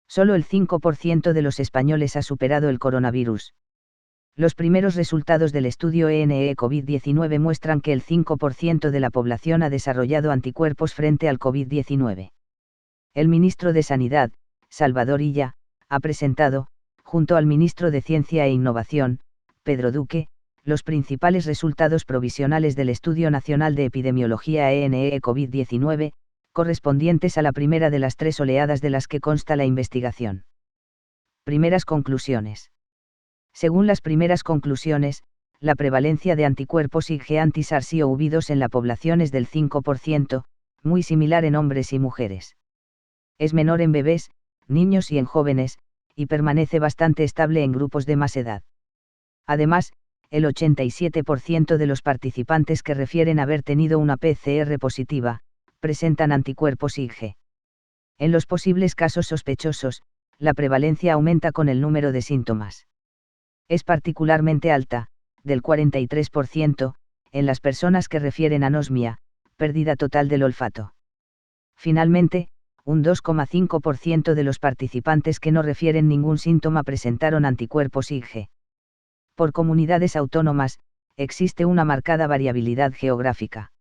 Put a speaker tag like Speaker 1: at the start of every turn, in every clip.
Speaker 1: Solo el 5% de los españoles ha superado el coronavirus. Los primeros resultados del estudio ENE COVID-19 muestran que el 5% de la población ha desarrollado anticuerpos frente al COVID-19. El ministro de Sanidad, Salvador Illa, ha presentado, junto al ministro de Ciencia e Innovación, Pedro Duque, los principales resultados provisionales del Estudio Nacional de Epidemiología ENE COVID-19, correspondientes a la primera de las 3 oleadas de las que consta la investigación. Primeras conclusiones. Según las primeras conclusiones, la prevalencia de anticuerpos IgG anti-SARS-CoV-2 en la población es del 5%, muy similar en hombres y mujeres. Es menor en bebés, niños y en jóvenes, y permanece bastante estable en grupos de más edad. Además, el 87% de los participantes que refieren haber tenido una PCR positiva, presentan anticuerpos IgG. En los posibles casos sospechosos, la prevalencia aumenta con el número de síntomas. Es particularmente alta, del 43%, en las personas que refieren anosmia, pérdida total del olfato. Finalmente, un 2,5% de los participantes que no refieren ningún síntoma presentaron anticuerpos IgG. Por comunidades autónomas, existe una marcada variabilidad geográfica.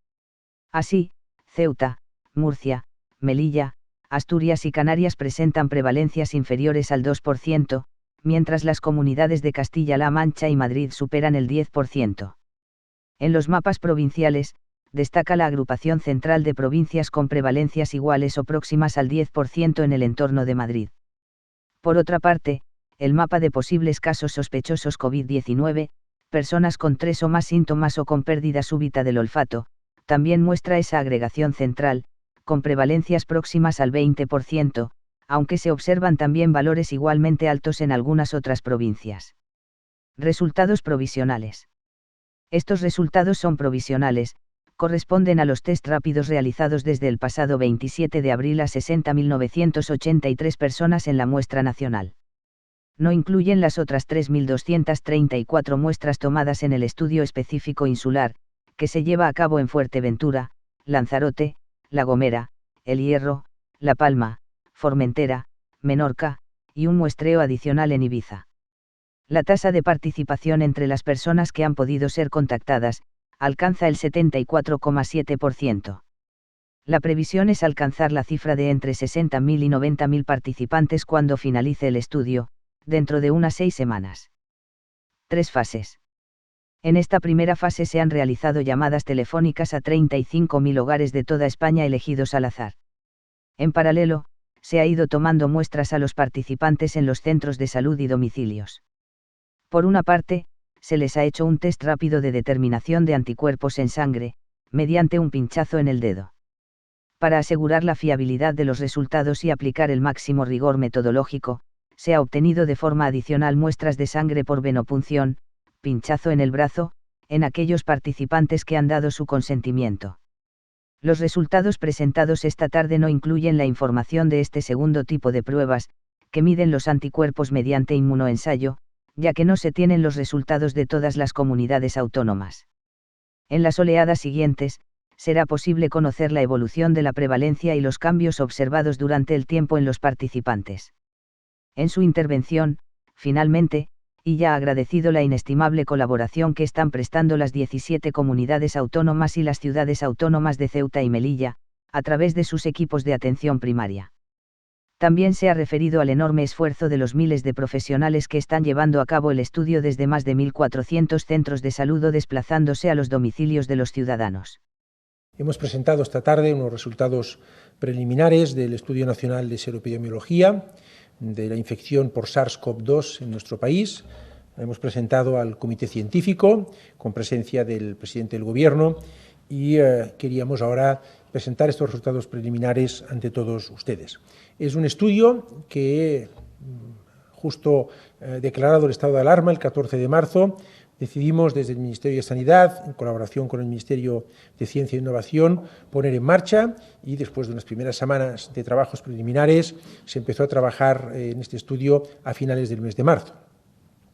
Speaker 1: Así, Ceuta, Murcia, Melilla, Asturias y Canarias presentan prevalencias inferiores al 2%, mientras las comunidades de Castilla-La Mancha y Madrid superan el 10%. En los mapas provinciales, destaca la agrupación central de provincias con prevalencias iguales o próximas al 10% en el entorno de Madrid. Por otra parte, el mapa de posibles casos sospechosos COVID-19, personas con 3 o más síntomas o con pérdida súbita del olfato, también muestra esa agregación central, con prevalencias próximas al 20%, aunque se observan también valores igualmente altos en algunas otras provincias. Resultados provisionales. Estos resultados son provisionales, corresponden a los test rápidos realizados desde el pasado 27 de abril a 60.983 personas en la muestra nacional. No incluyen las otras 3.234 muestras tomadas en el estudio específico insular, que se lleva a cabo en Fuerteventura, Lanzarote, La Gomera, El Hierro, La Palma, Formentera, Menorca, y un muestreo adicional en Ibiza. La tasa de participación entre las personas que han podido ser contactadas, alcanza el 74,7%. La previsión es alcanzar la cifra de entre 60.000 y 90.000 participantes cuando finalice el estudio, dentro de unas 6 semanas. 3 fases. En esta primera fase se han realizado llamadas telefónicas a 35.000 hogares de toda España elegidos al azar. En paralelo, se ha ido tomando muestras a los participantes en los centros de salud y domicilios. Por una parte, se les ha hecho un test rápido de determinación de anticuerpos en sangre, mediante un pinchazo en el dedo. Para asegurar la fiabilidad de los resultados y aplicar el máximo rigor metodológico, se ha obtenido de forma adicional muestras de sangre por venopunción, pinchazo en el brazo, en aquellos participantes que han dado su consentimiento. Los resultados presentados esta tarde no incluyen la información de este segundo tipo de pruebas, que miden los anticuerpos mediante inmunoensayo, ya que no se tienen los resultados de todas las comunidades autónomas. En las oleadas siguientes, será posible conocer la evolución de la prevalencia y los cambios observados durante el tiempo en los participantes. En su intervención, finalmente, Illa ha agradecido la inestimable colaboración que están prestando las 17 comunidades autónomas y las ciudades autónomas de Ceuta y Melilla, a través de sus equipos de atención primaria. También se ha referido al enorme esfuerzo de los miles de profesionales que están llevando a cabo el estudio desde más de 1.400 centros de salud o desplazándose a los domicilios de los ciudadanos.
Speaker 2: Hemos presentado esta tarde unos resultados preliminares del Estudio Nacional de Seroepidemiología de la infección por SARS-CoV-2 en nuestro país. Lo hemos presentado al Comité Científico, con presencia del presidente del Gobierno, y queríamos ahora presentar estos resultados preliminares ante todos ustedes. Es un estudio que, justo declarado el estado de alarma el 14 de marzo, decidimos desde el Ministerio de Sanidad, en colaboración con el Ministerio de Ciencia e Innovación, poner en marcha, y después de unas primeras semanas de trabajos preliminares se empezó a trabajar en este estudio a finales del mes de marzo.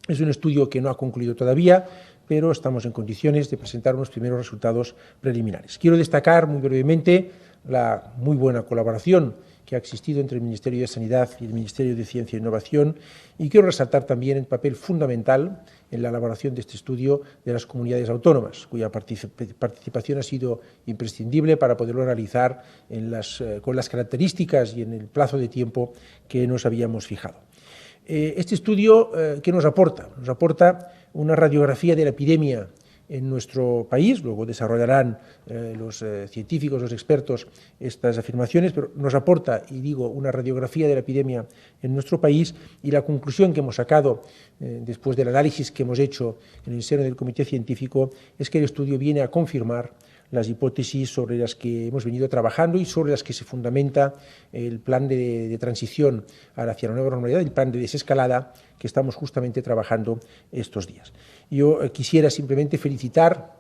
Speaker 2: Es un estudio que no ha concluido todavía, pero estamos en condiciones de presentar unos primeros resultados preliminares. Quiero destacar muy brevemente la muy buena colaboración que ha existido entre el Ministerio de Sanidad y el Ministerio de Ciencia e Innovación, y quiero resaltar también el papel fundamental en la elaboración de este estudio de las comunidades autónomas, cuya participación ha sido imprescindible para poderlo realizar con las características y en el plazo de tiempo que nos habíamos fijado. Este estudio, ¿qué nos aporta? Nos aporta una radiografía de la epidemia en nuestro país, luego desarrollarán los científicos, los expertos, estas afirmaciones, pero nos aporta, y digo, una radiografía de la epidemia en nuestro país, y la conclusión que hemos sacado después del análisis que hemos hecho en el seno del Comité Científico es que el estudio viene a confirmar las hipótesis sobre las que hemos venido trabajando y sobre las que se fundamenta el plan de transición hacia la nueva normalidad, el plan de desescalada que estamos justamente trabajando estos días. Yo quisiera simplemente felicitar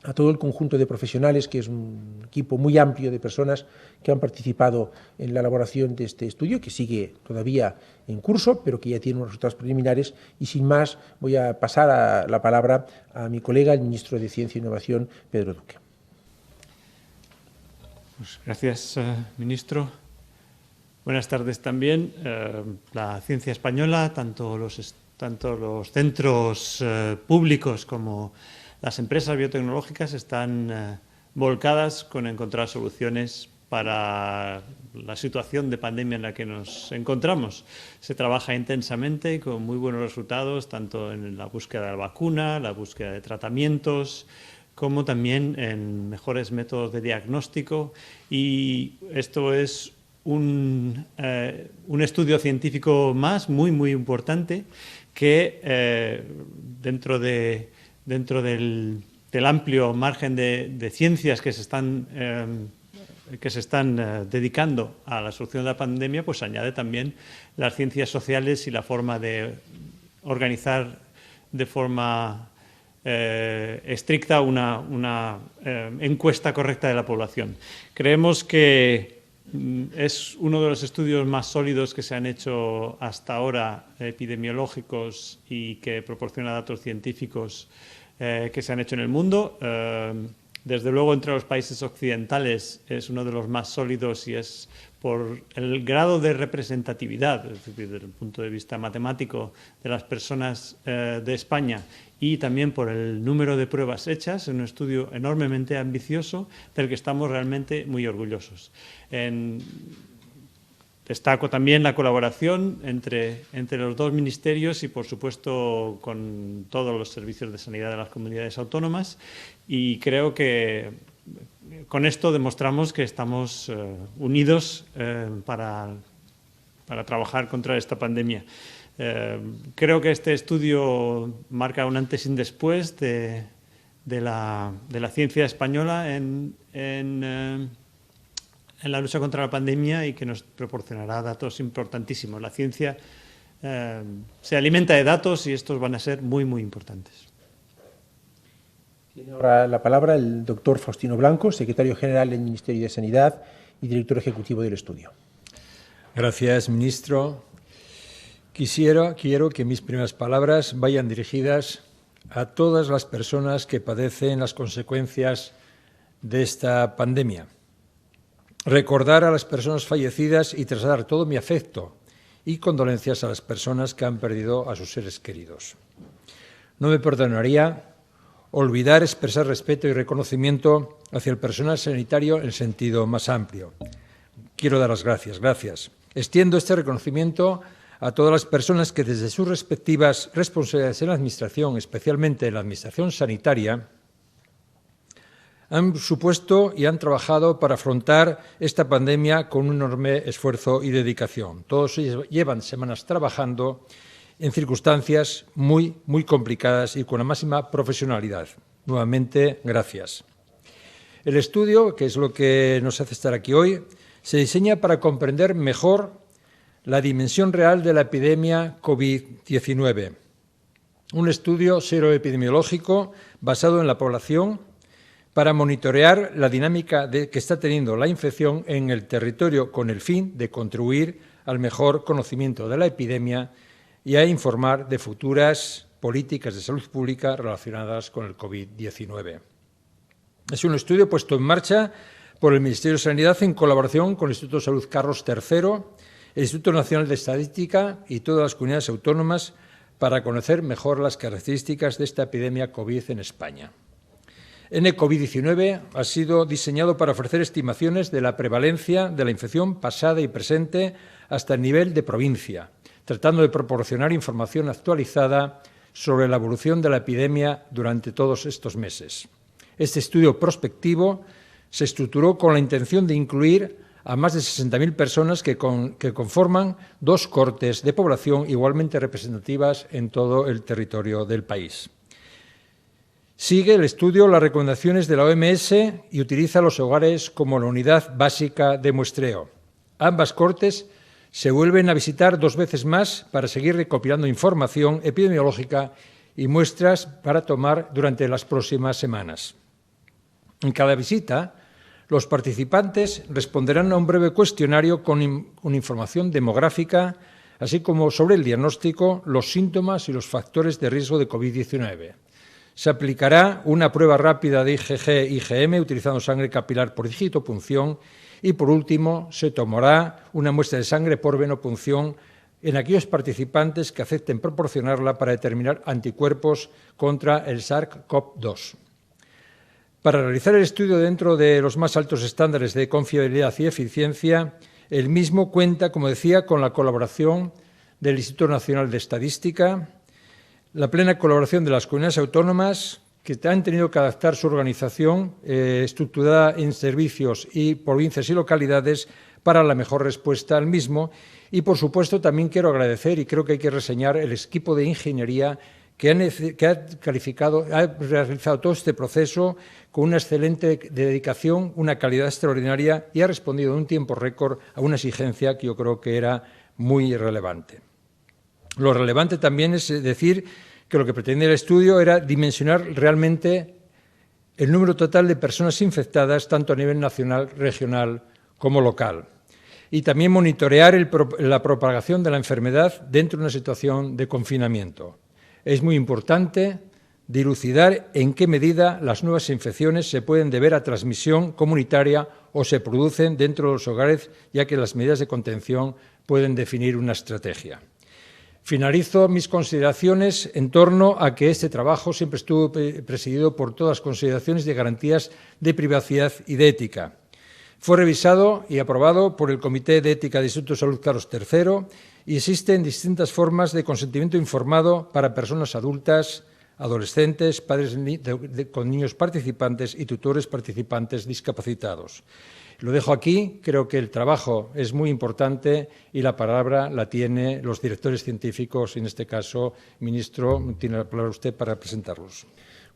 Speaker 2: a todo el conjunto de profesionales, que es un equipo muy amplio de personas que han participado en la elaboración de este estudio, que sigue todavía en curso, pero que ya tiene unos resultados preliminares. Y sin más, voy a pasar la palabra a mi colega, el ministro de Ciencia e Innovación, Pedro Duque.
Speaker 3: Pues gracias, ministro. Buenas tardes también. La ciencia española, tanto los centros públicos como las empresas biotecnológicas están volcadas con encontrar soluciones para la situación de pandemia en la que nos encontramos. Se trabaja intensamente y con muy buenos resultados, tanto en la búsqueda de la vacuna, la búsqueda de tratamientos, como también en mejores métodos de diagnóstico, y esto es un estudio científico más muy importante que dentro del amplio margen de ciencias que se están dedicando a la solución de la pandemia, pues añade también las ciencias sociales y la forma de organizar de forma estricta una encuesta correcta de la población. Creemos que es uno de los estudios más sólidos que se han hecho hasta ahora, epidemiológicos, y que proporciona datos científicos que se han hecho en el mundo. Desde luego, entre los países occidentales es uno de los más sólidos, y es por el grado de representatividad, es decir, desde el punto de vista matemático, de las personas de España, y también por el número de pruebas hechas, en un estudio enormemente ambicioso del que estamos realmente muy orgullosos. Destaco también la colaboración entre los dos ministerios y, por supuesto, con todos los servicios de sanidad de las comunidades autónomas, y creo que con esto demostramos que estamos unidos para trabajar contra esta pandemia. Creo que este estudio marca un antes y un después de la ciencia española en la lucha contra la pandemia, y que nos proporcionará datos importantísimos. La ciencia se alimenta de datos, y estos van a ser muy importantes.
Speaker 2: Tiene ahora la palabra el doctor Faustino Blanco, secretario general del Ministerio de Sanidad y director ejecutivo del estudio.
Speaker 4: Gracias, ministro. Quiero que mis primeras palabras vayan dirigidas a todas las personas que padecen las consecuencias de esta pandemia. Recordar a las personas fallecidas y trasladar todo mi afecto y condolencias a las personas que han perdido a sus seres queridos. No me perdonaría olvidar expresar respeto y reconocimiento hacia el personal sanitario en sentido más amplio. Quiero dar las gracias. Extiendo este reconocimiento a todas las personas que, desde sus respectivas responsabilidades en la Administración, especialmente en la Administración sanitaria, han supuesto y han trabajado para afrontar esta pandemia con un enorme esfuerzo y dedicación. Todos ellos llevan semanas trabajando en circunstancias muy complicadas y con la máxima profesionalidad. Nuevamente, gracias. El estudio, que es lo que nos hace estar aquí hoy, se diseña para comprender mejor la dimensión real de la epidemia COVID-19. Un estudio seroepidemiológico basado en la población para monitorear la dinámica que está teniendo la infección en el territorio, con el fin de contribuir al mejor conocimiento de la epidemia y a informar de futuras políticas de salud pública relacionadas con el COVID-19. Es un estudio puesto en marcha por el Ministerio de Sanidad en colaboración con el Instituto de Salud Carlos III, el Instituto Nacional de Estadística y todas las comunidades autónomas para conocer mejor las características de esta epidemia COVID en España. N-COVID-19 ha sido diseñado para ofrecer estimaciones de la prevalencia de la infección pasada y presente hasta el nivel de provincia, tratando de proporcionar información actualizada sobre la evolución de la epidemia durante todos estos meses. Este estudio prospectivo se estructuró con la intención de incluir a más de 60.000 personas que conforman dos cortes de población igualmente representativas en todo el territorio del país. Sigue el estudio las recomendaciones de la OMS y utiliza los hogares como la unidad básica de muestreo. Ambas cortes se vuelven a visitar 2 veces más para seguir recopilando información epidemiológica y muestras para tomar durante las próximas semanas. En cada visita, los participantes responderán a un breve cuestionario con información demográfica, así como sobre el diagnóstico, los síntomas y los factores de riesgo de COVID-19. Se aplicará una prueba rápida de IgG-IgM utilizando sangre capilar por digitopunción y, por último, se tomará una muestra de sangre por venopunción en aquellos participantes que acepten proporcionarla para determinar anticuerpos contra el SARS-CoV-2. Para realizar el estudio dentro de los más altos estándares de confiabilidad y eficiencia, el mismo cuenta, como decía, con la colaboración del Instituto Nacional de Estadística, la plena colaboración de las comunidades autónomas, que han tenido que adaptar su organización estructurada en servicios y provincias y localidades para la mejor respuesta al mismo. Y, por supuesto, también quiero agradecer, y creo que hay que reseñar, el equipo de ingeniería que ha realizado todo este proceso con una excelente dedicación, una calidad extraordinaria y ha respondido en un tiempo récord a una exigencia que yo creo que era muy relevante. Lo relevante también es decir que lo que pretendía el estudio era dimensionar realmente el número total de personas infectadas, tanto a nivel nacional, regional como local, y también monitorear la propagación de la enfermedad dentro de una situación de confinamiento. Es muy importante dilucidar en qué medida las nuevas infecciones se pueden deber a transmisión comunitaria o se producen dentro de los hogares, ya que las medidas de contención pueden definir una estrategia. Finalizo mis consideraciones en torno a que este trabajo siempre estuvo presidido por todas las consideraciones de garantías de privacidad y de ética. Fue revisado y aprobado por el Comité de Ética del Instituto de Salud Carlos III y existen distintas formas de consentimiento informado para personas adultas, adolescentes, padres con niños participantes y tutores participantes discapacitados. Lo dejo aquí, creo que el trabajo es muy importante y la palabra la tiene los directores científicos, en este caso, ministro, tiene la palabra usted para presentarlos.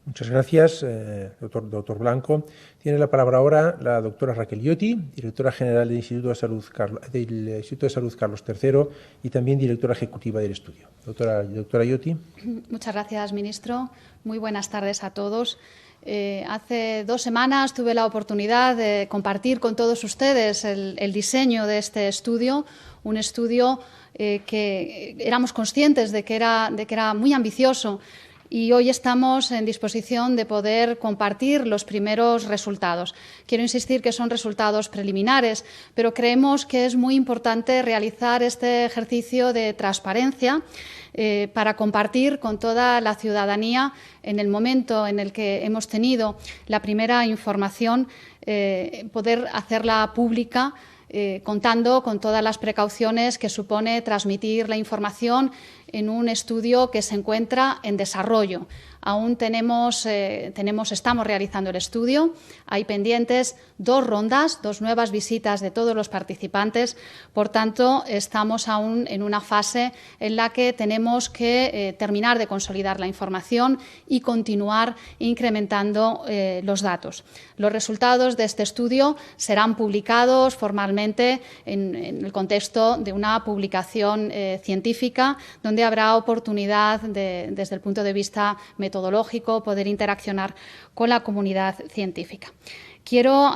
Speaker 2: Muchas gracias, doctor Blanco. Tiene la palabra ahora la doctora Raquel Iotti, directora general del Instituto de Salud Carlos III y también directora ejecutiva del estudio. Doctora Iotti.
Speaker 5: Muchas gracias, ministro. Muy buenas tardes a todos. Hace 2 semanas tuve la oportunidad de compartir con todos ustedes el diseño de este estudio, un estudio que éramos conscientes de que era muy ambicioso. Y hoy estamos en disposición de poder compartir los primeros resultados. Quiero insistir que son resultados preliminares, pero creemos que es muy importante realizar este ejercicio de transparencia para compartir con toda la ciudadanía en el momento en el que hemos tenido la primera información, poder hacerla pública, contando con todas las precauciones que supone transmitir la información en un estudio que se encuentra en desarrollo. Aún estamos realizando el estudio, hay pendientes 2 rondas, 2 nuevas visitas de todos los participantes, por tanto, estamos aún en una fase en la que tenemos que terminar de consolidar la información y continuar incrementando los datos. Los resultados de este estudio serán publicados formalmente en el contexto de una publicación científica, donde habrá oportunidad desde el punto de vista metodológico, poder interaccionar con la comunidad científica. Quiero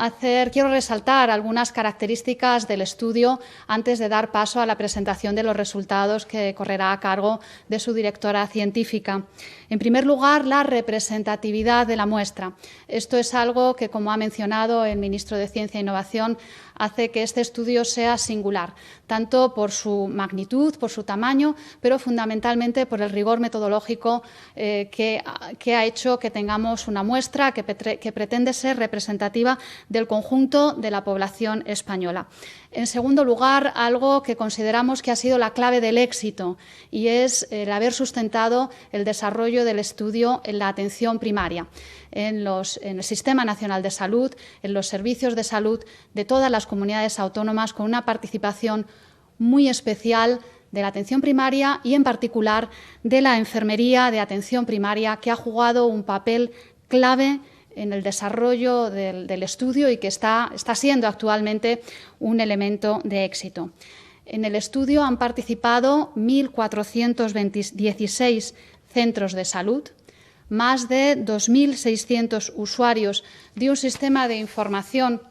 Speaker 5: resaltar algunas características del estudio antes de dar paso a la presentación de los resultados que correrá a cargo de su directora científica. En primer lugar, la representatividad de la muestra. Esto es algo que, como ha mencionado el ministro de Ciencia e Innovación, hace que este estudio sea singular, tanto por su magnitud, por su tamaño, pero fundamentalmente por el rigor metodológico que ha hecho que tengamos una muestra que pretende ser representativa del conjunto de la población española. En segundo lugar, algo que consideramos que ha sido la clave del éxito, y es el haber sustentado el desarrollo del estudio en la atención primaria, en el Sistema Nacional de Salud, en los servicios de salud de todas las comunidades autónomas, con una participación muy especial de la atención primaria y, en particular, de la enfermería de atención primaria, que ha jugado un papel clave en el desarrollo del estudio y que está siendo actualmente un elemento de éxito. En el estudio han participado 1.416 centros de salud, más de 2.600 usuarios de un sistema de información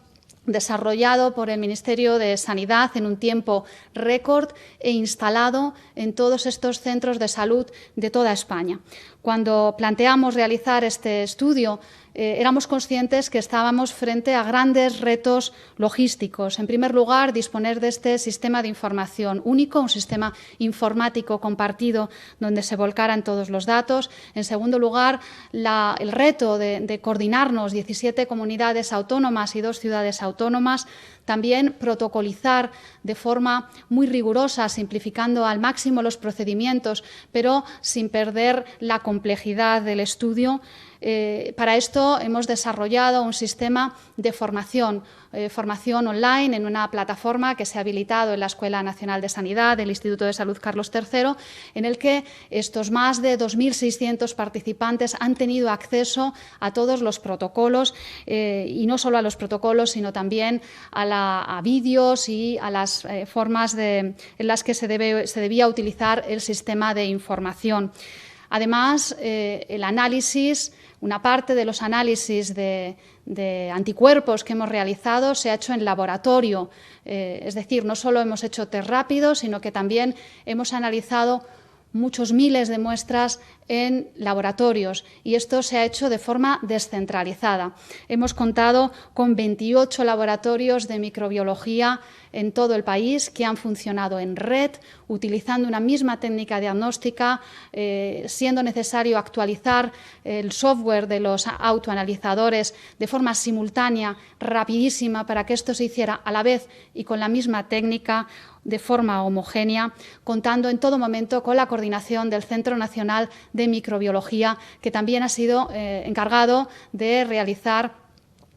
Speaker 5: desarrollado por el Ministerio de Sanidad en un tiempo récord e instalado en todos estos centros de salud de toda España. Cuando planteamos realizar este estudio, éramos conscientes que estábamos frente a grandes retos logísticos. En primer lugar, disponer de este sistema de información único, un sistema informático compartido donde se volcaran todos los datos. En segundo lugar, el reto de coordinarnos 17 comunidades autónomas y 2 ciudades autónomas. También protocolizar de forma muy rigurosa, simplificando al máximo los procedimientos, pero sin perder la complejidad del estudio. Para esto hemos desarrollado un sistema de formación online en una plataforma que se ha habilitado en la Escuela Nacional de Sanidad del Instituto de Salud Carlos III, en el que estos más de 2.600 participantes han tenido acceso a todos los protocolos, y no solo a los protocolos, sino también a vídeos y a las formas en las que se debía utilizar el sistema de información. Además, una parte de los análisis de anticuerpos que hemos realizado se ha hecho en laboratorio, es decir, no solo hemos hecho test rápidos, sino que también hemos analizado muchos miles de muestras en laboratorios, y esto se ha hecho de forma descentralizada. Hemos contado con 28 laboratorios de microbiología en todo el país que han funcionado en red, utilizando una misma técnica diagnóstica, siendo necesario actualizar el software de los autoanalizadores de forma simultánea, rapidísima, para que esto se hiciera a la vez y con la misma técnica, de forma homogénea, contando en todo momento con la coordinación del Centro Nacional de Microbiología, que también ha sido encargado de realizar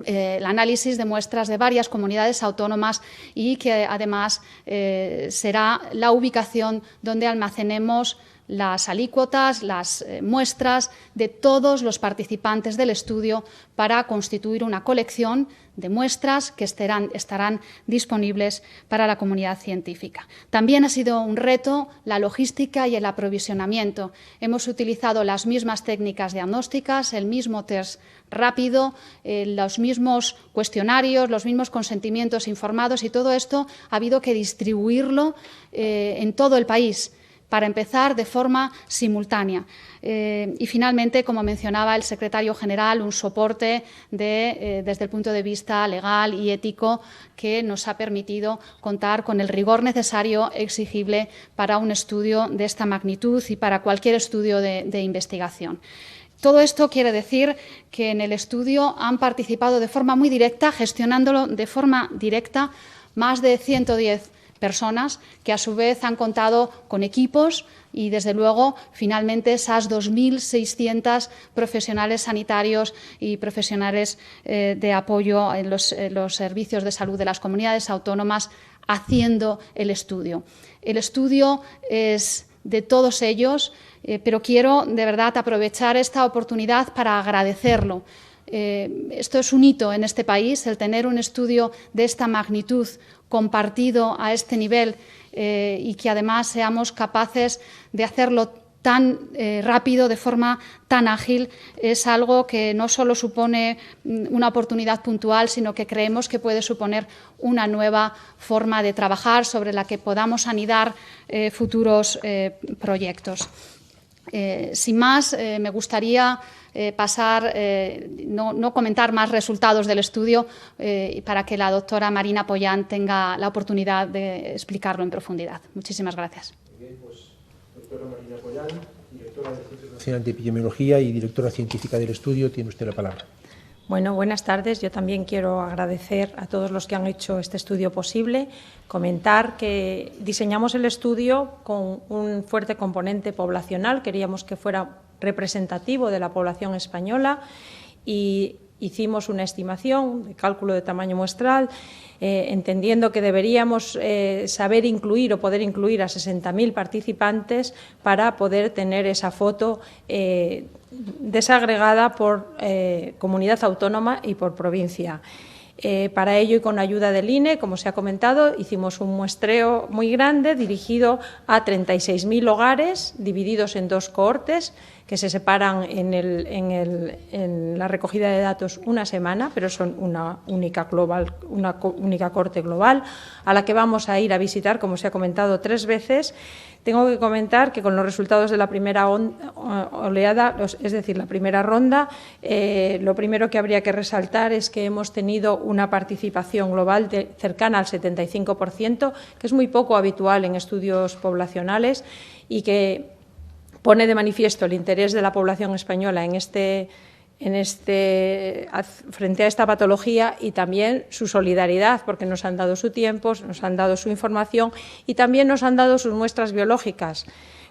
Speaker 5: el análisis de muestras de varias comunidades autónomas, y que además será la ubicación donde almacenemos las alícuotas, las muestras de todos los participantes del estudio, para constituir una colección de muestras que estarán disponibles para la comunidad científica. También ha sido un reto la logística y el aprovisionamiento. Hemos utilizado las mismas técnicas diagnósticas, el mismo test rápido, los mismos cuestionarios, los mismos consentimientos informados, y todo esto ha habido que distribuirlo en todo el país, para empezar de forma simultánea. Y finalmente, como mencionaba el secretario general, un soporte desde el punto de vista legal y ético que nos ha permitido contar con el rigor necesario exigible para un estudio de esta magnitud y para cualquier estudio de investigación. Todo esto quiere decir que en el estudio han participado de forma muy directa, gestionándolo de forma directa, más de 110 personas, que a su vez han contado con equipos y, desde luego, finalmente esas 2.600 profesionales sanitarios y profesionales de apoyo en los servicios de salud de las comunidades autónomas haciendo el estudio. El estudio es de todos ellos, pero quiero de verdad aprovechar esta oportunidad para agradecerlo. Esto es un hito en este país, el tener un estudio de esta magnitud compartido a este nivel, y que además seamos capaces de hacerlo tan rápido, de forma tan ágil, es algo que no solo supone una oportunidad puntual, sino que creemos que puede suponer una nueva forma de trabajar sobre la que podamos anidar futuros proyectos. Sin más, me gustaría pasar, no comentar más resultados del estudio para que la doctora Marina Pollán tenga la oportunidad de explicarlo en profundidad. Muchísimas gracias.
Speaker 2: Bien, pues, doctora Marina Pollán, directora del Centro Nacional de Epidemiología y directora científica del estudio, tiene usted la palabra.
Speaker 6: Bueno, buenas tardes. Yo también quiero agradecer a todos los que han hecho este estudio posible. Comentar que diseñamos el estudio con un fuerte componente poblacional. Queríamos que fuera representativo de la población española y hicimos una estimación de cálculo de tamaño muestral, entendiendo que deberíamos saber incluir o poder incluir a 60.000 participantes para poder tener esa foto desagregada por comunidad autónoma y por provincia. Para ello y con ayuda del INE, como se ha comentado, hicimos un muestreo muy grande dirigido a 36.000 hogares divididos en 2 cohortes que se separan en la recogida de datos una semana, pero son una única cohorte global a la que vamos a ir a visitar, como se ha comentado, 3 veces. Tengo que comentar que con los resultados de la primera oleada, es decir, la primera ronda, lo primero que habría que resaltar es que hemos tenido una participación global cercana al 75%, que es muy poco habitual en estudios poblacionales y que pone de manifiesto el interés de la población española frente a esta patología y también su solidaridad, porque nos han dado su tiempo, nos han dado su información y también nos han dado sus muestras biológicas.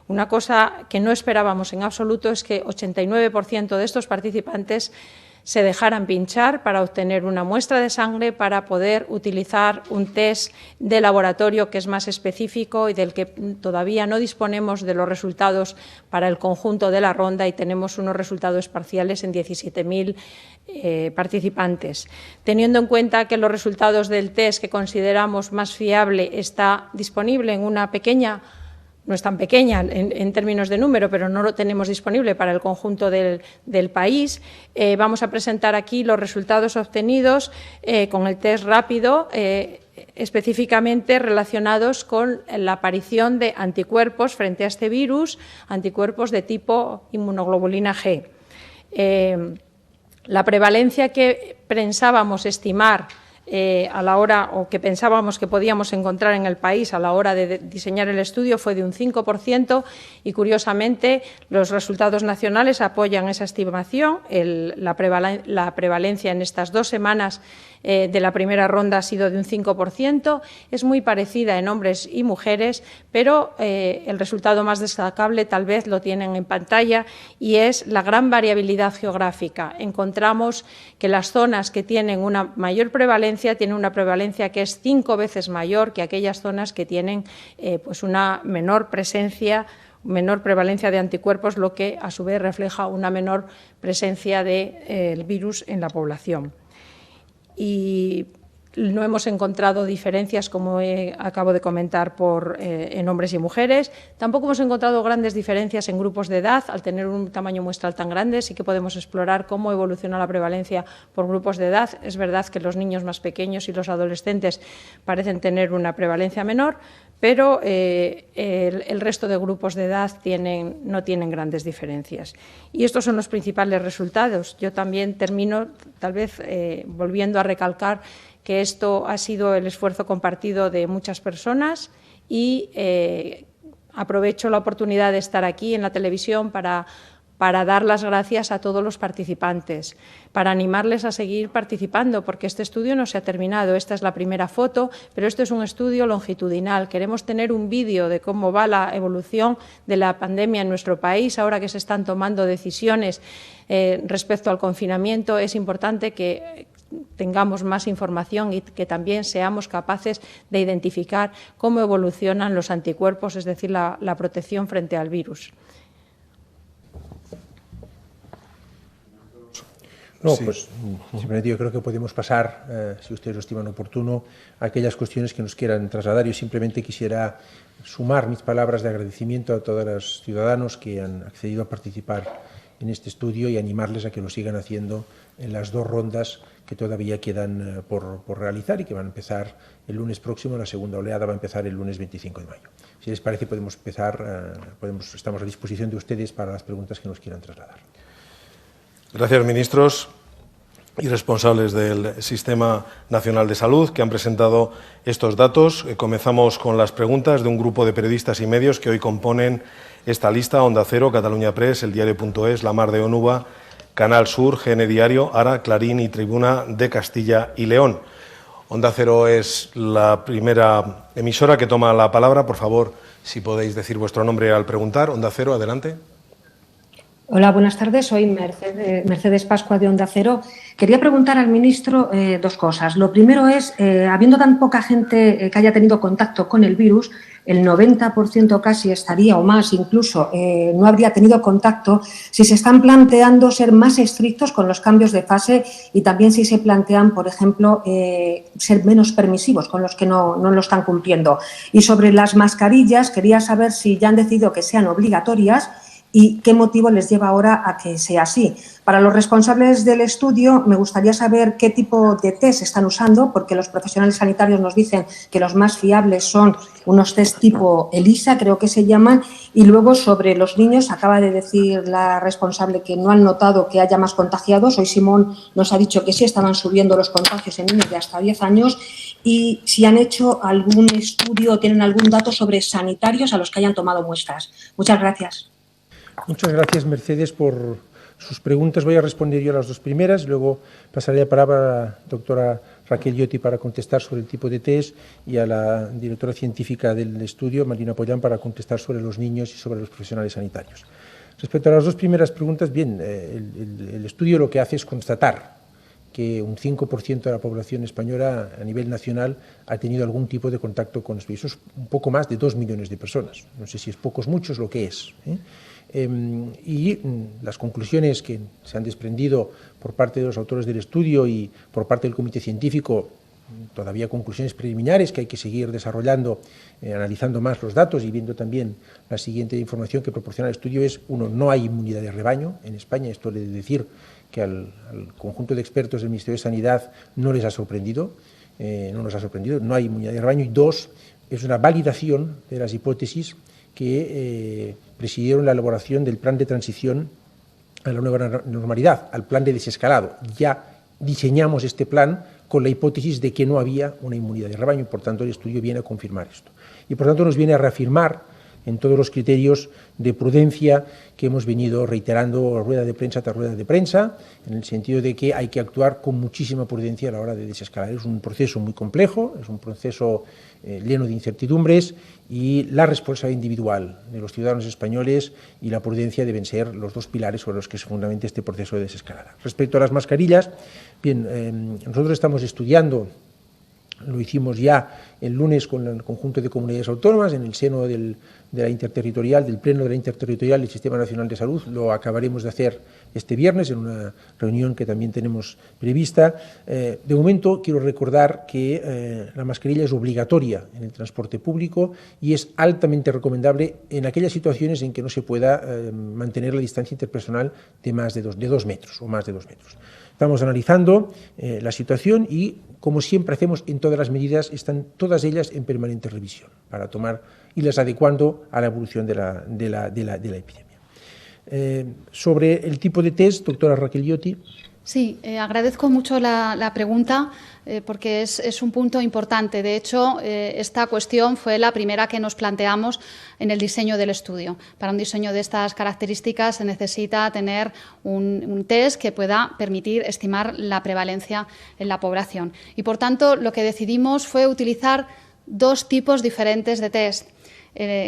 Speaker 6: Una cosa que no esperábamos en absoluto es que 89% de estos participantes se dejaran pinchar para obtener una muestra de sangre para poder utilizar un test de laboratorio que es más específico y del que todavía no disponemos de los resultados para el conjunto de la ronda y tenemos unos resultados parciales en 17.000 participantes. Teniendo en cuenta que los resultados del test que consideramos más fiable está disponible en una pequeña, no es tan pequeña en términos de número, pero no lo tenemos disponible para el conjunto del país. Vamos a presentar aquí los resultados obtenidos con el test rápido, específicamente relacionados con la aparición de anticuerpos frente a este virus, anticuerpos de tipo inmunoglobulina G. La prevalencia que pensábamos estimar a la hora, o que pensábamos que podíamos encontrar en el país a la hora de diseñar el estudio, fue de un 5% y, curiosamente, los resultados nacionales apoyan esa estimación. La prevalencia en estas 2 semanas de la primera ronda ha sido de un 5%. Es muy parecida en hombres y mujeres, pero el resultado más destacable tal vez lo tienen en pantalla y es la gran variabilidad geográfica. Encontramos que las zonas que tienen una mayor prevalencia tienen una prevalencia que es 5 veces mayor que aquellas zonas que tienen pues una menor presencia, menor prevalencia de anticuerpos, lo que a su vez refleja una menor presencia del virus en la población. Y no hemos encontrado diferencias, como acabo de comentar, en hombres y mujeres. Tampoco hemos encontrado grandes diferencias en grupos de edad. Al tener un tamaño muestral tan grande, sí que podemos explorar cómo evoluciona la prevalencia por grupos de edad. Es verdad que los niños más pequeños y los adolescentes parecen tener una prevalencia menor, pero el resto de grupos de edad no tienen grandes diferencias. Y estos son los principales resultados. Yo también termino, tal vez, volviendo a recalcar que esto ha sido el esfuerzo compartido de muchas personas y aprovecho la oportunidad de estar aquí en la televisión para dar las gracias a todos los participantes, para animarles a seguir participando, porque este estudio no se ha terminado. Esta es la primera foto, pero esto es un estudio longitudinal. Queremos tener un vídeo de cómo va la evolución de la pandemia en nuestro país. Ahora que se están tomando decisiones respecto al confinamiento, es importante que tengamos más información y que también seamos capaces de identificar cómo evolucionan los anticuerpos, es decir, la protección frente al virus.
Speaker 2: No,
Speaker 4: sí.
Speaker 2: pues simplemente yo creo que podemos pasar, si ustedes lo estiman oportuno, a aquellas cuestiones que nos quieran trasladar. Yo simplemente quisiera sumar mis palabras de agradecimiento a todos los ciudadanos que han accedido a participar en este estudio y animarles a que lo sigan haciendo en las 2 rondas que todavía quedan por realizar y que van a empezar el lunes próximo. La segunda oleada va a empezar el lunes 25 de mayo. Si les parece, podemos empezar, estamos a disposición de ustedes para las preguntas que nos quieran trasladar.
Speaker 7: Gracias, ministros y responsables del Sistema Nacional de Salud que han presentado estos datos. Comenzamos con las preguntas de un grupo de periodistas y medios que hoy componen esta lista: Onda Cero, Catalunya Press, El Diario.es, La Mar de Onuba, Canal Sur, GN Diario, Ara, Clarín y Tribuna de Castilla y León. Onda Cero es la primera emisora que toma la palabra. Por favor, si podéis decir vuestro nombre al preguntar. Onda Cero, adelante.
Speaker 8: Hola, buenas tardes. Soy Mercedes Pascua de Onda Cero. Quería preguntar al ministro 2 cosas. Lo primero es, habiendo tan poca gente que haya tenido contacto con el virus, el 90% casi estaría o más incluso no habría tenido contacto, si se están planteando ser más estrictos con los cambios de fase y también si se plantean, por ejemplo, ser menos permisivos con los que no lo están cumpliendo. Y sobre las mascarillas, quería saber si ya han decidido que sean obligatorias y qué motivo les lleva ahora a que sea así. Para los responsables del estudio, me gustaría saber qué tipo de test están usando, porque los profesionales sanitarios nos dicen que los más fiables son unos test tipo ELISA, creo que se llaman, y luego sobre los niños, acaba de decir la responsable que no han notado que haya más contagiados. Hoy Simón nos ha dicho que sí estaban subiendo los contagios en niños de hasta 10 años, y si han hecho algún estudio o tienen algún dato sobre sanitarios a los que hayan tomado muestras. Muchas gracias.
Speaker 2: Muchas gracias, Mercedes, por sus preguntas. Voy a responder yo a las 2 primeras, luego pasaré la palabra a la doctora Raquel Lloti para contestar sobre el tipo de test y a la directora científica del estudio, Marina Pollán, para contestar sobre los niños y sobre los profesionales sanitarios. Respecto a las 2 primeras preguntas, bien, el estudio lo que hace es constatar que un 5% de la población española a nivel nacional ha tenido algún tipo de contacto con esto. Eso es un poco más de 2 millones de personas. No sé si es poco o mucho, es lo que es. Y las conclusiones que se han desprendido por parte de los autores del estudio y por parte del comité científico, todavía conclusiones preliminares que hay que seguir desarrollando, analizando más los datos y viendo también la siguiente información que proporciona el estudio es: 1, no hay inmunidad de rebaño en España. Esto le debe decir que al conjunto de expertos del Ministerio de Sanidad no les ha sorprendido, no hay inmunidad de rebaño. Y 2, es una validación de las hipótesis que presidieron la elaboración del plan de transición a la nueva normalidad, al plan de desescalado. Ya diseñamos este plan con la hipótesis de que no había una inmunidad de rebaño, y por tanto el estudio viene a confirmar esto. Y por tanto nos viene a reafirmar en todos los criterios de prudencia que hemos venido reiterando rueda de prensa tras rueda de prensa, en el sentido de que hay que actuar con muchísima prudencia a la hora de desescalar. Es un proceso muy complejo, es un proceso lleno de incertidumbres, y la responsabilidad individual de los ciudadanos españoles y la prudencia deben ser los 2 pilares sobre los que se fundamenta este proceso de desescalada. Respecto a las mascarillas, bien, nosotros estamos estudiando, lo hicimos ya el lunes con el conjunto de comunidades autónomas en el seno de la interterritorial, del Pleno de la Interterritorial del Sistema Nacional de Salud. Lo acabaremos de hacer este viernes en una reunión que también tenemos prevista. De momento quiero recordar que la mascarilla es obligatoria en el transporte público y es altamente recomendable en aquellas situaciones en que no se pueda mantener la distancia interpersonal de más de 2 metros o más de 2 metros. Estamos analizando la situación y, como siempre hacemos en todas las medidas, están todas ellas en permanente revisión para tomar y las adecuando a la evolución de la epidemia. Sobre el tipo de test, doctora Raquel Lloti.
Speaker 5: Sí, agradezco mucho la pregunta porque es un punto importante. De hecho, esta cuestión fue la primera que nos planteamos en el diseño del estudio. Para un diseño de estas características se necesita tener un test que pueda permitir estimar la prevalencia en la población. Y, por tanto, lo que decidimos fue utilizar 2 tipos diferentes de test.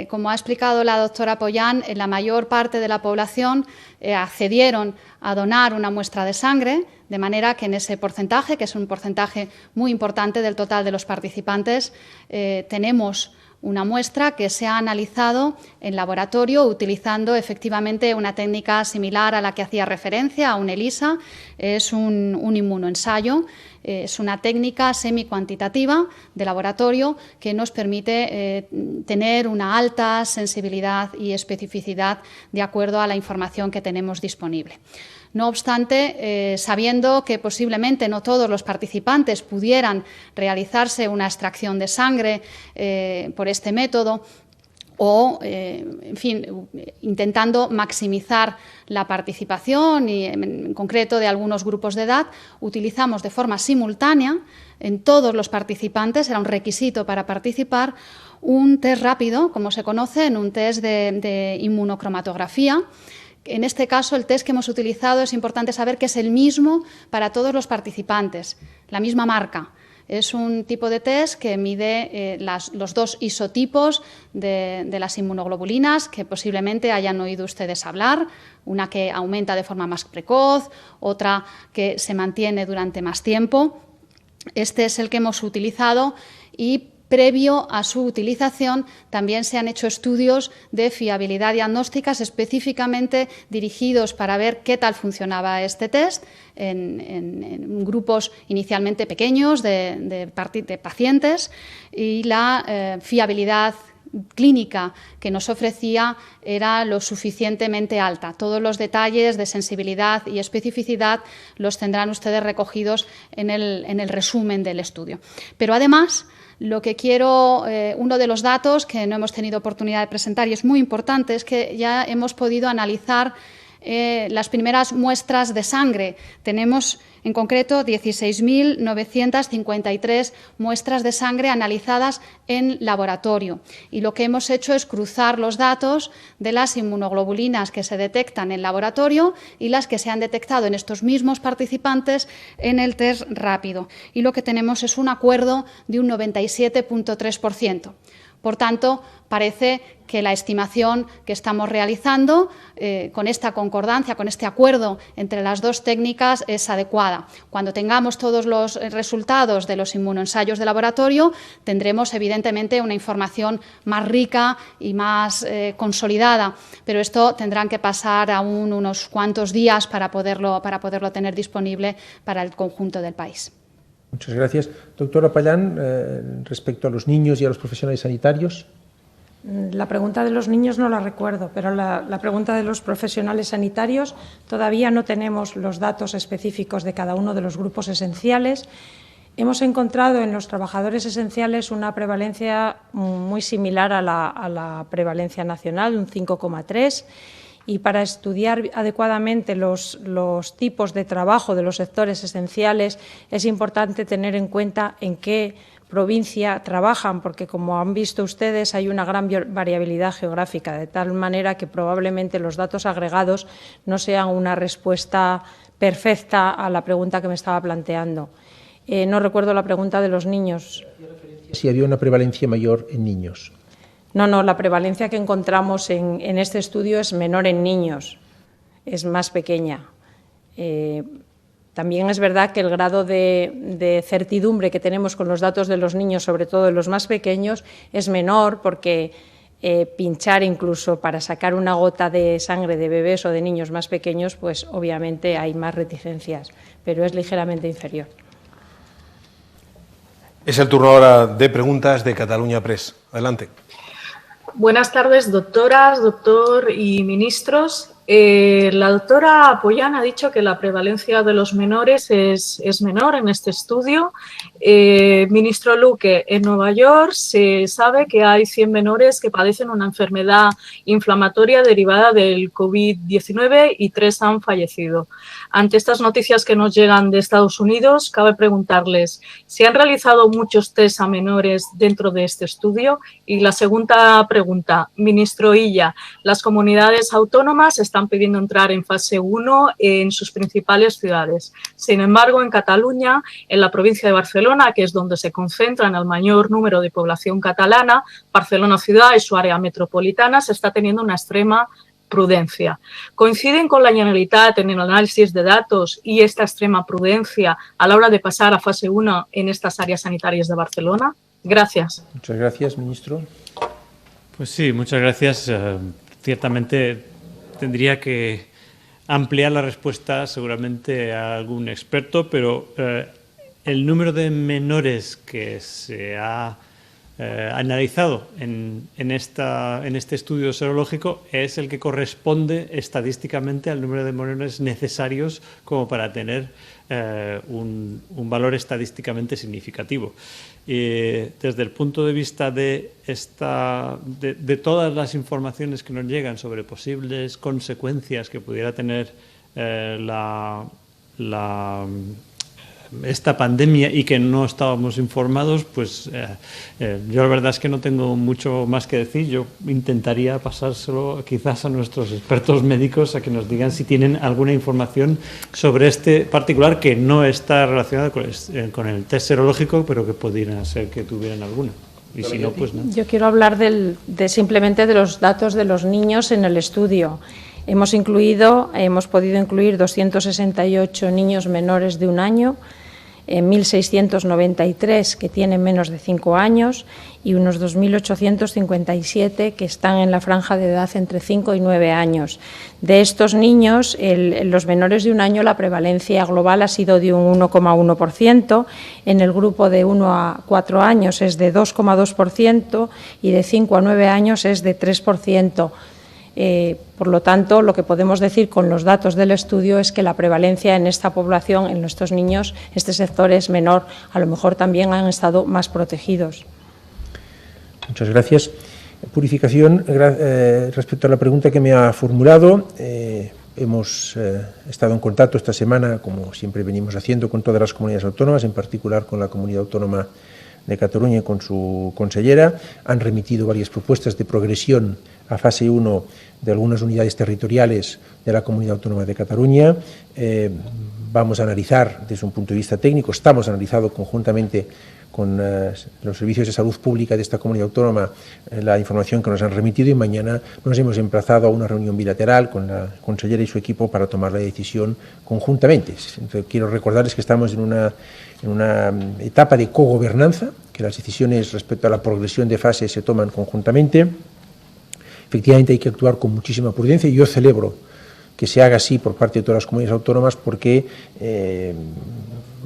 Speaker 5: Como ha explicado la doctora Pollán, la mayor parte de la población accedieron a donar una muestra de sangre, de manera que en ese porcentaje, que es un porcentaje muy importante del total de los participantes, tenemos una muestra que se ha analizado en laboratorio utilizando efectivamente una técnica similar a la que hacía referencia, a un ELISA. Es un inmunoensayo, es una técnica semi-cuantitativa de laboratorio que nos permite tener una alta sensibilidad y especificidad de acuerdo a la información que tenemos disponible. No obstante, sabiendo que posiblemente no todos los participantes pudieran realizarse una extracción de sangre por este método, o, en fin, intentando maximizar la participación y, en concreto, de algunos grupos de edad, utilizamos de forma simultánea en todos los participantes, era un requisito para participar, un test rápido, como se conoce, en un test de inmunocromatografía. En este caso, el test que hemos utilizado es importante saber que es el mismo para todos los participantes, la misma marca. Es un tipo de test que mide los dos isotipos de las inmunoglobulinas que posiblemente hayan oído ustedes hablar, una que aumenta de forma más precoz, otra que se mantiene durante más tiempo. Este es el que hemos utilizado y previo a su utilización también se han hecho estudios de fiabilidad diagnósticas específicamente dirigidos para ver qué tal funcionaba este test en grupos inicialmente pequeños de pacientes, y la fiabilidad clínica que nos ofrecía era lo suficientemente alta. Todos los detalles de sensibilidad y especificidad los tendrán ustedes recogidos en el resumen del estudio. Pero además, lo que quiero, uno de los datos que no hemos tenido oportunidad de presentar y es muy importante, es que ya hemos podido analizar las primeras muestras de sangre. Tenemos en concreto 16.953 muestras de sangre analizadas en laboratorio, y lo que hemos hecho es cruzar los datos de las inmunoglobulinas que se detectan en laboratorio y las que se han detectado en estos mismos participantes en el test rápido, y lo que tenemos es un acuerdo de un 97,3%. Por tanto, parece que la estimación que estamos realizando con esta concordancia, con este acuerdo entre las dos técnicas es adecuada. Cuando tengamos todos los resultados de los inmunoensayos de laboratorio, tendremos evidentemente una información más rica y más consolidada, pero esto tendrán que pasar aún unos cuantos días para poderlo tener disponible para el conjunto del país.
Speaker 2: Muchas gracias. Doctora Pallán, respecto a los niños y a los profesionales sanitarios.
Speaker 6: La pregunta de los niños no la recuerdo, pero la pregunta de los profesionales sanitarios todavía no tenemos los datos específicos de cada uno de los grupos esenciales. Hemos encontrado en los trabajadores esenciales una prevalencia muy similar a la prevalencia nacional, un 5,3%. Y para estudiar adecuadamente los tipos de trabajo de los sectores esenciales es importante tener en cuenta en qué provincia trabajan, porque como han visto ustedes hay una gran variabilidad geográfica, de tal manera que probablemente los datos agregados no sean una respuesta perfecta a la pregunta que me estaba planteando. No recuerdo la pregunta de los niños.
Speaker 2: Si había una prevalencia mayor en niños.
Speaker 6: No, la prevalencia que encontramos en este estudio es menor en niños, es más pequeña. También es verdad que el grado de certidumbre que tenemos con los datos de los niños, sobre todo de los más pequeños, es menor porque pinchar incluso para sacar una gota de sangre de bebés o de niños más pequeños, pues obviamente hay más reticencias, pero es ligeramente inferior.
Speaker 7: Es el turno ahora de preguntas de Catalunya Press. Adelante.
Speaker 9: Buenas tardes, doctoras, doctor y ministros. La doctora Pollán ha dicho que la prevalencia de los menores es menor en este estudio. Ministro Luque, en Nueva York se sabe que hay 100 menores que padecen una enfermedad inflamatoria derivada del COVID-19 y 3 han fallecido. Ante estas noticias que nos llegan de Estados Unidos, cabe preguntarles, ¿se han realizado muchos test a menores dentro de este estudio? Y la segunda pregunta, ministro Illa, las comunidades autónomas están pidiendo entrar en fase 1 en sus principales ciudades. Sin embargo, en Cataluña, en la provincia de Barcelona, que es donde se concentran el mayor número de población catalana, Barcelona ciudad y su área metropolitana, se está teniendo una extrema prudencia. ¿Coinciden con la Generalitat en el análisis de datos y esta extrema prudencia a la hora de pasar a fase 1 en estas áreas sanitarias de Barcelona? Gracias.
Speaker 2: Muchas gracias, ministro.
Speaker 3: Pues sí, muchas gracias. Ciertamente tendría que ampliar la respuesta seguramente a algún experto, pero el número de menores que se ha analizado en este estudio serológico es el que corresponde estadísticamente al número de menores necesarios como para tener un valor estadísticamente significativo. Desde el punto de vista de todas las informaciones que nos llegan sobre posibles consecuencias que pudiera tener esta pandemia y que no estábamos informados, pues yo la verdad es que no tengo mucho más que decir. Yo intentaría pasárselo quizás a nuestros expertos médicos a que nos digan si tienen alguna información sobre este particular que no está relacionado con el test serológico, pero que pudiera ser que tuvieran alguna. Y si no, pues no.
Speaker 6: Yo quiero hablar simplemente de los datos de los niños en el estudio. Hemos podido incluir 268 niños menores de 1 año, 1.693 que tienen menos de 5 años y unos 2.857 que están en la franja de edad entre 5 y 9 años. De estos niños, los menores de 1 año, la prevalencia global ha sido de un 1,1%, en el grupo de 1 a 4 años es de 2,2% y de 5 a 9 años es de 3%. Por lo tanto, lo que podemos decir con los datos del estudio es que la prevalencia en esta población, en nuestros niños, este sector es menor. A lo mejor también han estado más protegidos.
Speaker 2: Muchas gracias. Purificación, respecto a la pregunta que me ha formulado, hemos estado en contacto esta semana, como siempre venimos haciendo, con todas las comunidades autónomas, en particular con la Comunidad Autónoma de Cataluña y con su consellera. Han remitido varias propuestas de progresión a fase 1 de algunas unidades territoriales de la Comunidad Autónoma de Cataluña. Vamos a analizar desde un punto de vista técnico, estamos analizando conjuntamente con los servicios de salud pública de esta comunidad autónoma la información que nos han remitido, y mañana nos hemos emplazado a una reunión bilateral con la consellera y su equipo para tomar la decisión conjuntamente. Entonces, quiero recordarles que estamos en una etapa de cogobernanza, que las decisiones respecto a la progresión de fase se toman conjuntamente. Efectivamente hay que actuar con muchísima prudencia y yo celebro que se haga así por parte de todas las comunidades autónomas, porque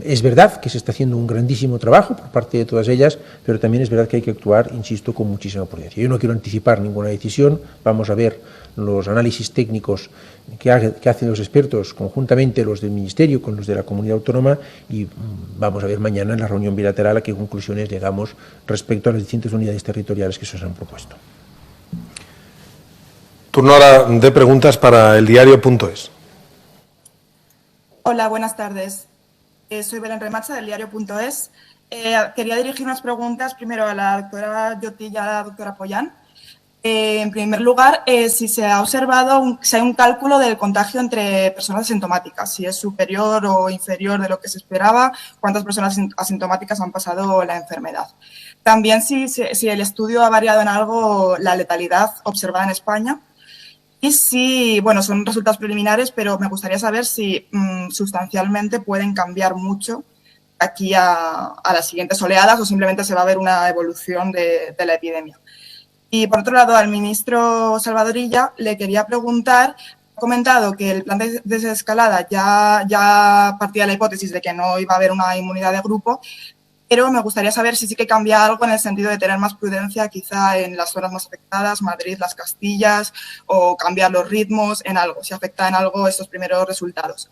Speaker 2: es verdad que se está haciendo un grandísimo trabajo por parte de todas ellas, pero también es verdad que hay que actuar, insisto, con muchísima prudencia. Yo no quiero anticipar ninguna decisión, vamos a ver los análisis técnicos que hacen los expertos conjuntamente, los del Ministerio con los de la comunidad autónoma, y vamos a ver mañana en la reunión bilateral a qué conclusiones llegamos respecto a las distintas unidades territoriales que se os han propuesto.
Speaker 7: Turno ahora de preguntas para el diario.es.
Speaker 10: Hola, buenas tardes. Soy Belén Remacha del diario.es. Quería dirigir unas preguntas primero a la doctora Llotí y a la doctora Pollán. En primer lugar, si se ha observado si hay un cálculo del contagio entre personas asintomáticas, si es superior o inferior de lo que se esperaba, cuántas personas asintomáticas han pasado la enfermedad. También si el estudio ha variado en algo la letalidad observada en España. Y sí, bueno, son resultados preliminares, pero me gustaría saber si sustancialmente pueden cambiar mucho aquí a las siguientes oleadas o simplemente se va a ver una evolución de la epidemia. Y por otro lado, al ministro Salvadorilla le quería preguntar, ha comentado que el plan de desescalada ya partía de la hipótesis de que no iba a haber una inmunidad de grupo, pero me gustaría saber si sí que cambia algo en el sentido de tener más prudencia quizá en las zonas más afectadas, Madrid, las Castillas, o cambiar los ritmos en algo, si afecta en algo estos primeros resultados.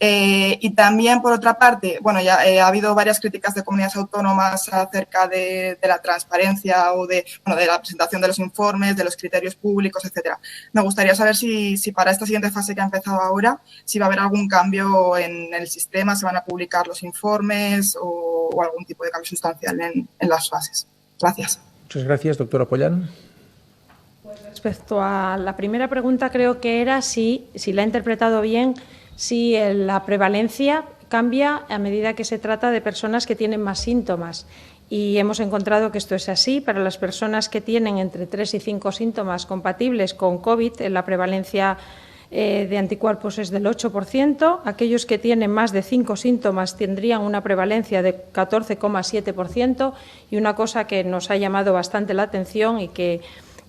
Speaker 10: Y también, por otra parte, bueno, ya ha habido varias críticas de comunidades autónomas acerca de la transparencia o de la presentación de los informes, de los criterios públicos, etcétera. Me gustaría saber si para esta siguiente fase que ha empezado ahora, si va a haber algún cambio en el sistema, se van a publicar los informes o algún tipo de cambio sustancial en las fases. Gracias.
Speaker 2: Muchas gracias, doctora Pollán.
Speaker 6: Respecto a la primera pregunta, creo que era si la he interpretado bien, si la prevalencia cambia a medida que se trata de personas que tienen más síntomas. Y hemos encontrado que esto es así. Para las personas que tienen entre 3 y 5 síntomas compatibles con COVID, la prevalencia de anticuerpos es del 8%. Aquellos que tienen más de 5 síntomas tendrían una prevalencia de 14,7%. Y una cosa que nos ha llamado bastante la atención y que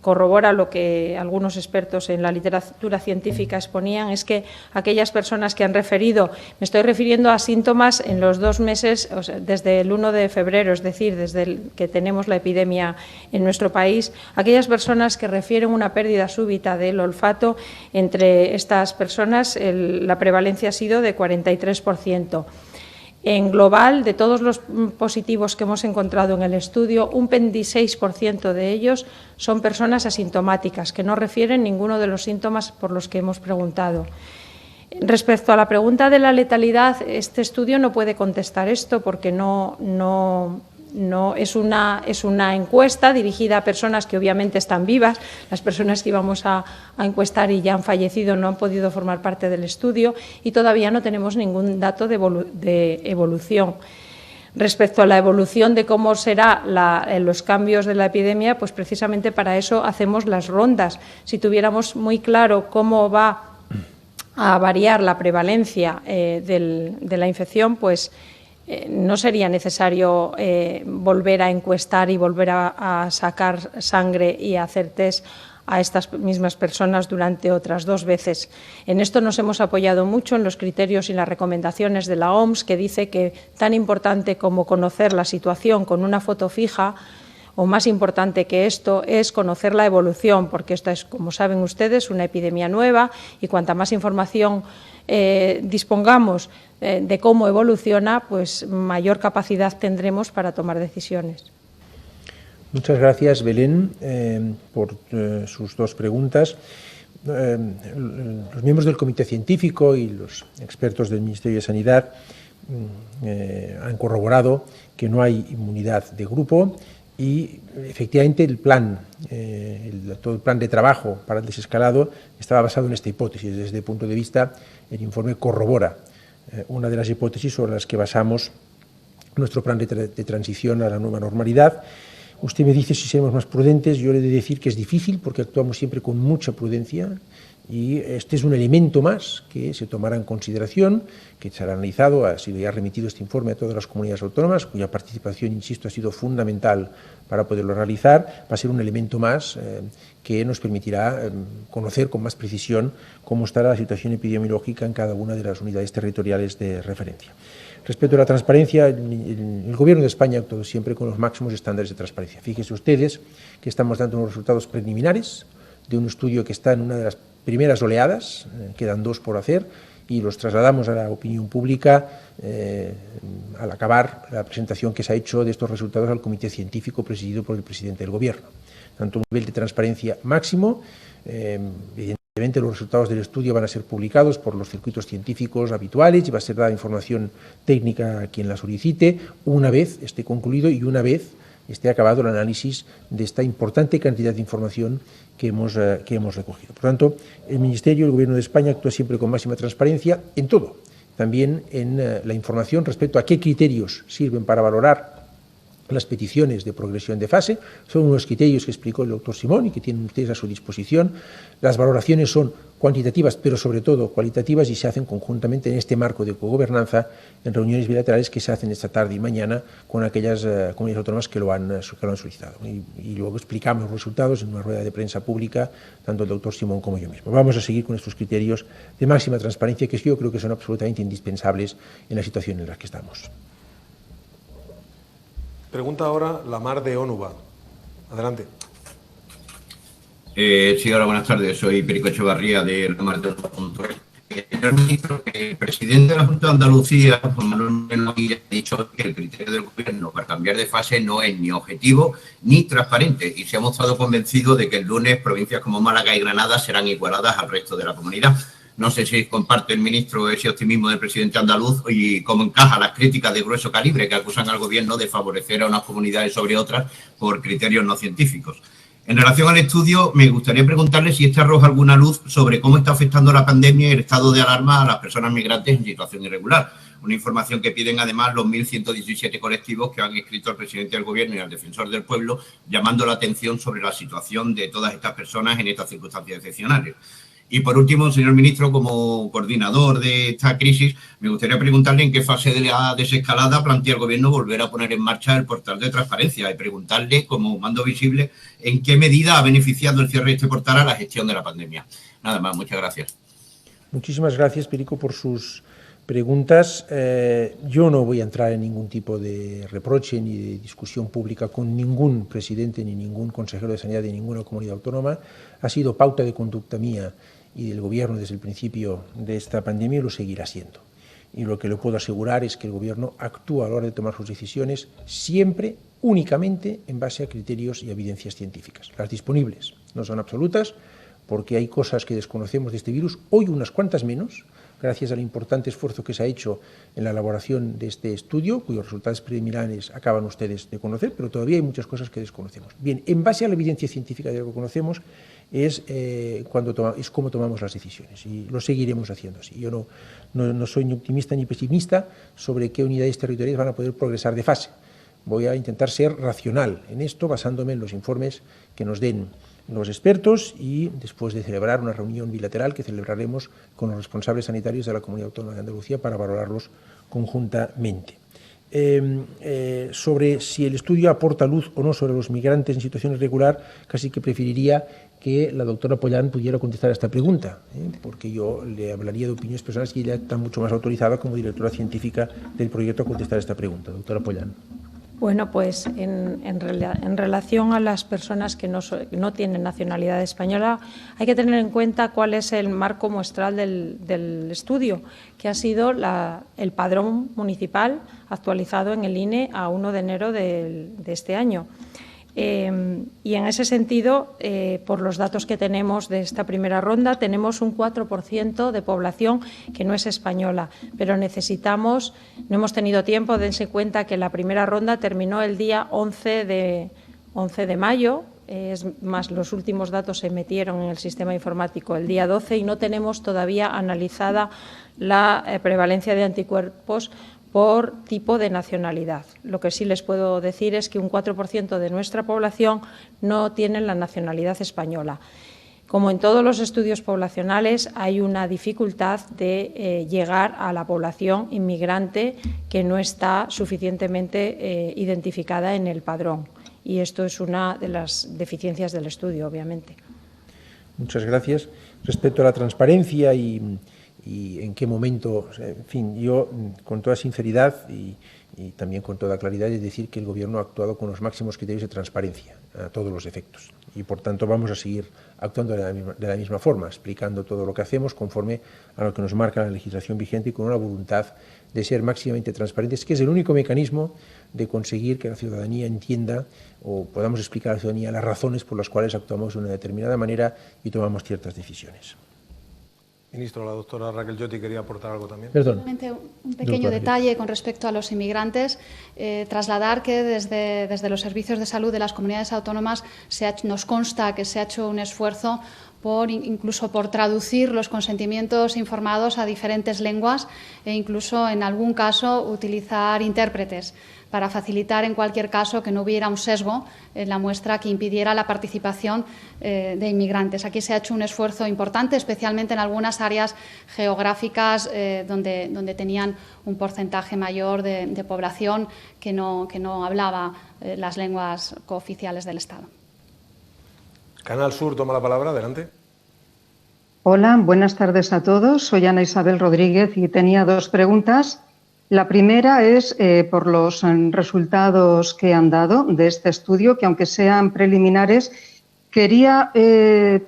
Speaker 6: corrobora lo que algunos expertos en la literatura científica exponían, es que aquellas personas que han referido, me estoy refiriendo a síntomas en los 2 meses, o sea, desde el 1 de febrero, es decir, desde que tenemos la epidemia en nuestro país, aquellas personas que refieren una pérdida súbita del olfato, entre estas personas la prevalencia ha sido de 43%. En global, de todos los positivos que hemos encontrado en el estudio, un 26% de ellos son personas asintomáticas, que no refieren ninguno de los síntomas por los que hemos preguntado. Respecto a la pregunta de la letalidad, este estudio no puede contestar esto porque no es una encuesta dirigida a personas que obviamente están vivas. Las personas que íbamos a encuestar y ya han fallecido no han podido formar parte del estudio y todavía no tenemos ningún dato de evolución. Respecto a la evolución de cómo será los cambios de la epidemia, pues precisamente para eso hacemos las rondas. Si tuviéramos muy claro cómo va a variar la prevalencia de la infección, pues no sería necesario volver a encuestar y volver a sacar sangre y a hacer test a estas mismas personas durante otras 2 veces. En esto nos hemos apoyado mucho en los criterios y las recomendaciones de la OMS, que dice que tan importante como conocer la situación con una foto fija, o más importante que esto, es conocer la evolución, porque esta es, como saben ustedes, una epidemia nueva y cuanta más información dispongamos de cómo evoluciona, pues mayor capacidad tendremos para tomar decisiones.
Speaker 2: Muchas gracias, Belén, por sus 2 preguntas. Los miembros del Comité Científico y los expertos del Ministerio de Sanidad han corroborado que no hay inmunidad de grupo y, efectivamente, todo el plan de trabajo para el desescalado estaba basado en esta hipótesis. Desde este punto de vista, el informe corrobora una de las hipótesis sobre las que basamos nuestro plan de transición a la nueva normalidad. Usted me dice si seremos más prudentes. Yo le he de decir que es difícil porque actuamos siempre con mucha prudencia y este es un elemento más que se tomará en consideración, que será analizado, ha sido ya remitido este informe a todas las comunidades autónomas, cuya participación, insisto, ha sido fundamental para poderlo realizar. Va a ser un elemento más que nos permitirá conocer con más precisión cómo estará la situación epidemiológica en cada una de las unidades territoriales de referencia. Respecto a la transparencia, el Gobierno de España ha actuado siempre con los máximos estándares de transparencia. Fíjense ustedes que estamos dando unos resultados preliminares de un estudio que está en una de las primeras oleadas, quedan 2 por hacer, y los trasladamos a la opinión pública al acabar la presentación que se ha hecho de estos resultados al Comité Científico presidido por el presidente del Gobierno. Tanto un nivel de transparencia máximo, evidentemente los resultados del estudio van a ser publicados por los circuitos científicos habituales y va a ser dada información técnica a quien la solicite una vez esté concluido y una vez esté acabado el análisis de esta importante cantidad de información que hemos recogido. Por tanto, el Ministerio y el Gobierno de España actúa siempre con máxima transparencia en todo, también en la información respecto a qué criterios sirven para valorar las peticiones de progresión de fase. Son unos criterios que explicó el doctor Simón y que tienen ustedes a su disposición. Las valoraciones son cuantitativas, pero sobre todo cualitativas, y se hacen conjuntamente en este marco de cogobernanza en reuniones bilaterales que se hacen esta tarde y mañana con aquellas comunidades autónomas que lo han solicitado. Y luego explicamos los resultados en una rueda de prensa pública, tanto el doctor Simón como yo mismo. Vamos a seguir con estos criterios de máxima transparencia que yo creo que son absolutamente indispensables en la situación en la que estamos.
Speaker 7: Pregunta ahora Lamar de Onuba. Adelante.
Speaker 11: Sí, hola, buenas tardes. Soy Perico Echevarría de Lamar de Onuba.es. Señor ministro, el presidente de la Junta de Andalucía, Juan Manuel Novilla, ha dicho que el criterio del Gobierno para cambiar de fase no es ni objetivo ni transparente y se ha mostrado convencido de que el lunes provincias como Málaga y Granada serán igualadas al resto de la comunidad. No sé si comparte el ministro ese optimismo del presidente andaluz y cómo encaja las críticas de grueso calibre que acusan al Gobierno de favorecer a unas comunidades sobre otras por criterios no científicos. En relación al estudio, me gustaría preguntarle si este arroja alguna luz sobre cómo está afectando la pandemia y el estado de alarma a las personas migrantes en situación irregular. Una información que piden además los 1.117 colectivos que han escrito al presidente del Gobierno y al defensor del pueblo, llamando la atención sobre la situación de todas estas personas en estas circunstancias excepcionales. Y por último, señor ministro, como coordinador de esta crisis, me gustaría preguntarle en qué fase de la desescalada plantea el Gobierno volver a poner en marcha el portal de transparencia y preguntarle, como mando visible, en qué medida ha beneficiado el cierre de este portal a la gestión de la pandemia. Nada más, muchas gracias.
Speaker 2: Muchísimas gracias, Perico, por sus preguntas. Yo no voy a entrar en ningún tipo de reproche ni de discusión pública con ningún presidente ni ningún consejero de Sanidad de ninguna comunidad autónoma. Ha sido pauta de conducta mía y del Gobierno desde el principio de esta pandemia y lo seguirá siendo. Y lo que le puedo asegurar es que el Gobierno actúa a la hora de tomar sus decisiones siempre, únicamente, en base a criterios y evidencias científicas. Las disponibles no son absolutas, porque hay cosas que desconocemos de este virus, hoy unas cuantas menos, gracias al importante esfuerzo que se ha hecho en la elaboración de este estudio, cuyos resultados preliminares acaban ustedes de conocer, pero todavía hay muchas cosas que desconocemos. Bien, en base a la evidencia científica de lo que conocemos es cómo tomamos las decisiones y lo seguiremos haciendo así. Yo no soy ni optimista ni pesimista sobre qué unidades territoriales van a poder progresar de fase. Voy a intentar ser racional en esto, basándome en los informes que nos den los expertos y después de celebrar una reunión bilateral que celebraremos con los responsables sanitarios de la Comunidad Autónoma de Andalucía para valorarlos conjuntamente. Sobre si el estudio aporta luz o no sobre los migrantes en situación irregular, casi que preferiría que la doctora Pollán pudiera contestar a esta pregunta, porque yo le hablaría de opiniones personales y ella está mucho más autorizada como directora científica del proyecto a contestar esta pregunta. Doctora Pollán.
Speaker 6: Bueno, pues en relación a las personas que no tienen nacionalidad española, hay que tener en cuenta cuál es el marco muestral del estudio, que ha sido el padrón municipal actualizado en el INE a 1 de enero de este año. Y en ese sentido, por los datos que tenemos de esta primera ronda, tenemos un 4% de población que no es española, pero no hemos tenido tiempo, dense cuenta que la primera ronda terminó el día 11 de mayo, es más, los últimos datos se metieron en el sistema informático el día 12 y no tenemos todavía analizada la prevalencia de anticuerpos por tipo de nacionalidad. Lo que sí les puedo decir es que un 4% de nuestra población no tiene la nacionalidad española. Como en todos los estudios poblacionales, hay una dificultad de llegar a la población inmigrante que no está suficientemente identificada en el padrón. Y esto es una de las deficiencias del estudio, obviamente.
Speaker 2: Muchas gracias. Respecto a la transparencia y en qué momento, en fin, yo con toda sinceridad y también con toda claridad es decir que el Gobierno ha actuado con los máximos criterios de transparencia a todos los efectos y por tanto vamos a seguir actuando de la misma forma, explicando todo lo que hacemos conforme a lo que nos marca la legislación vigente y con una voluntad de ser máximamente transparentes, que es el único mecanismo de conseguir que la ciudadanía entienda o podamos explicar a la ciudadanía las razones por las cuales actuamos de una determinada manera y tomamos ciertas decisiones.
Speaker 7: Ministro, la doctora Raquel Lloti quería aportar algo también.
Speaker 2: Perdón.
Speaker 5: Solamente un pequeño detalle con respecto a los inmigrantes. Trasladar que desde los servicios de salud de las comunidades autónomas nos consta que se ha hecho un esfuerzo incluso por traducir los consentimientos informados a diferentes lenguas e incluso en algún caso utilizar intérpretes para facilitar en cualquier caso que no hubiera un sesgo en la muestra que impidiera la participación de inmigrantes. Aquí se ha hecho un esfuerzo importante, especialmente en algunas áreas geográficas donde tenían un porcentaje mayor de población que no hablaba las lenguas cooficiales del Estado.
Speaker 7: Canal Sur toma la palabra, adelante.
Speaker 12: Hola, buenas tardes a todos. Soy Ana Isabel Rodríguez y tenía dos preguntas. La primera es por los resultados que han dado de este estudio, que aunque sean preliminares, quería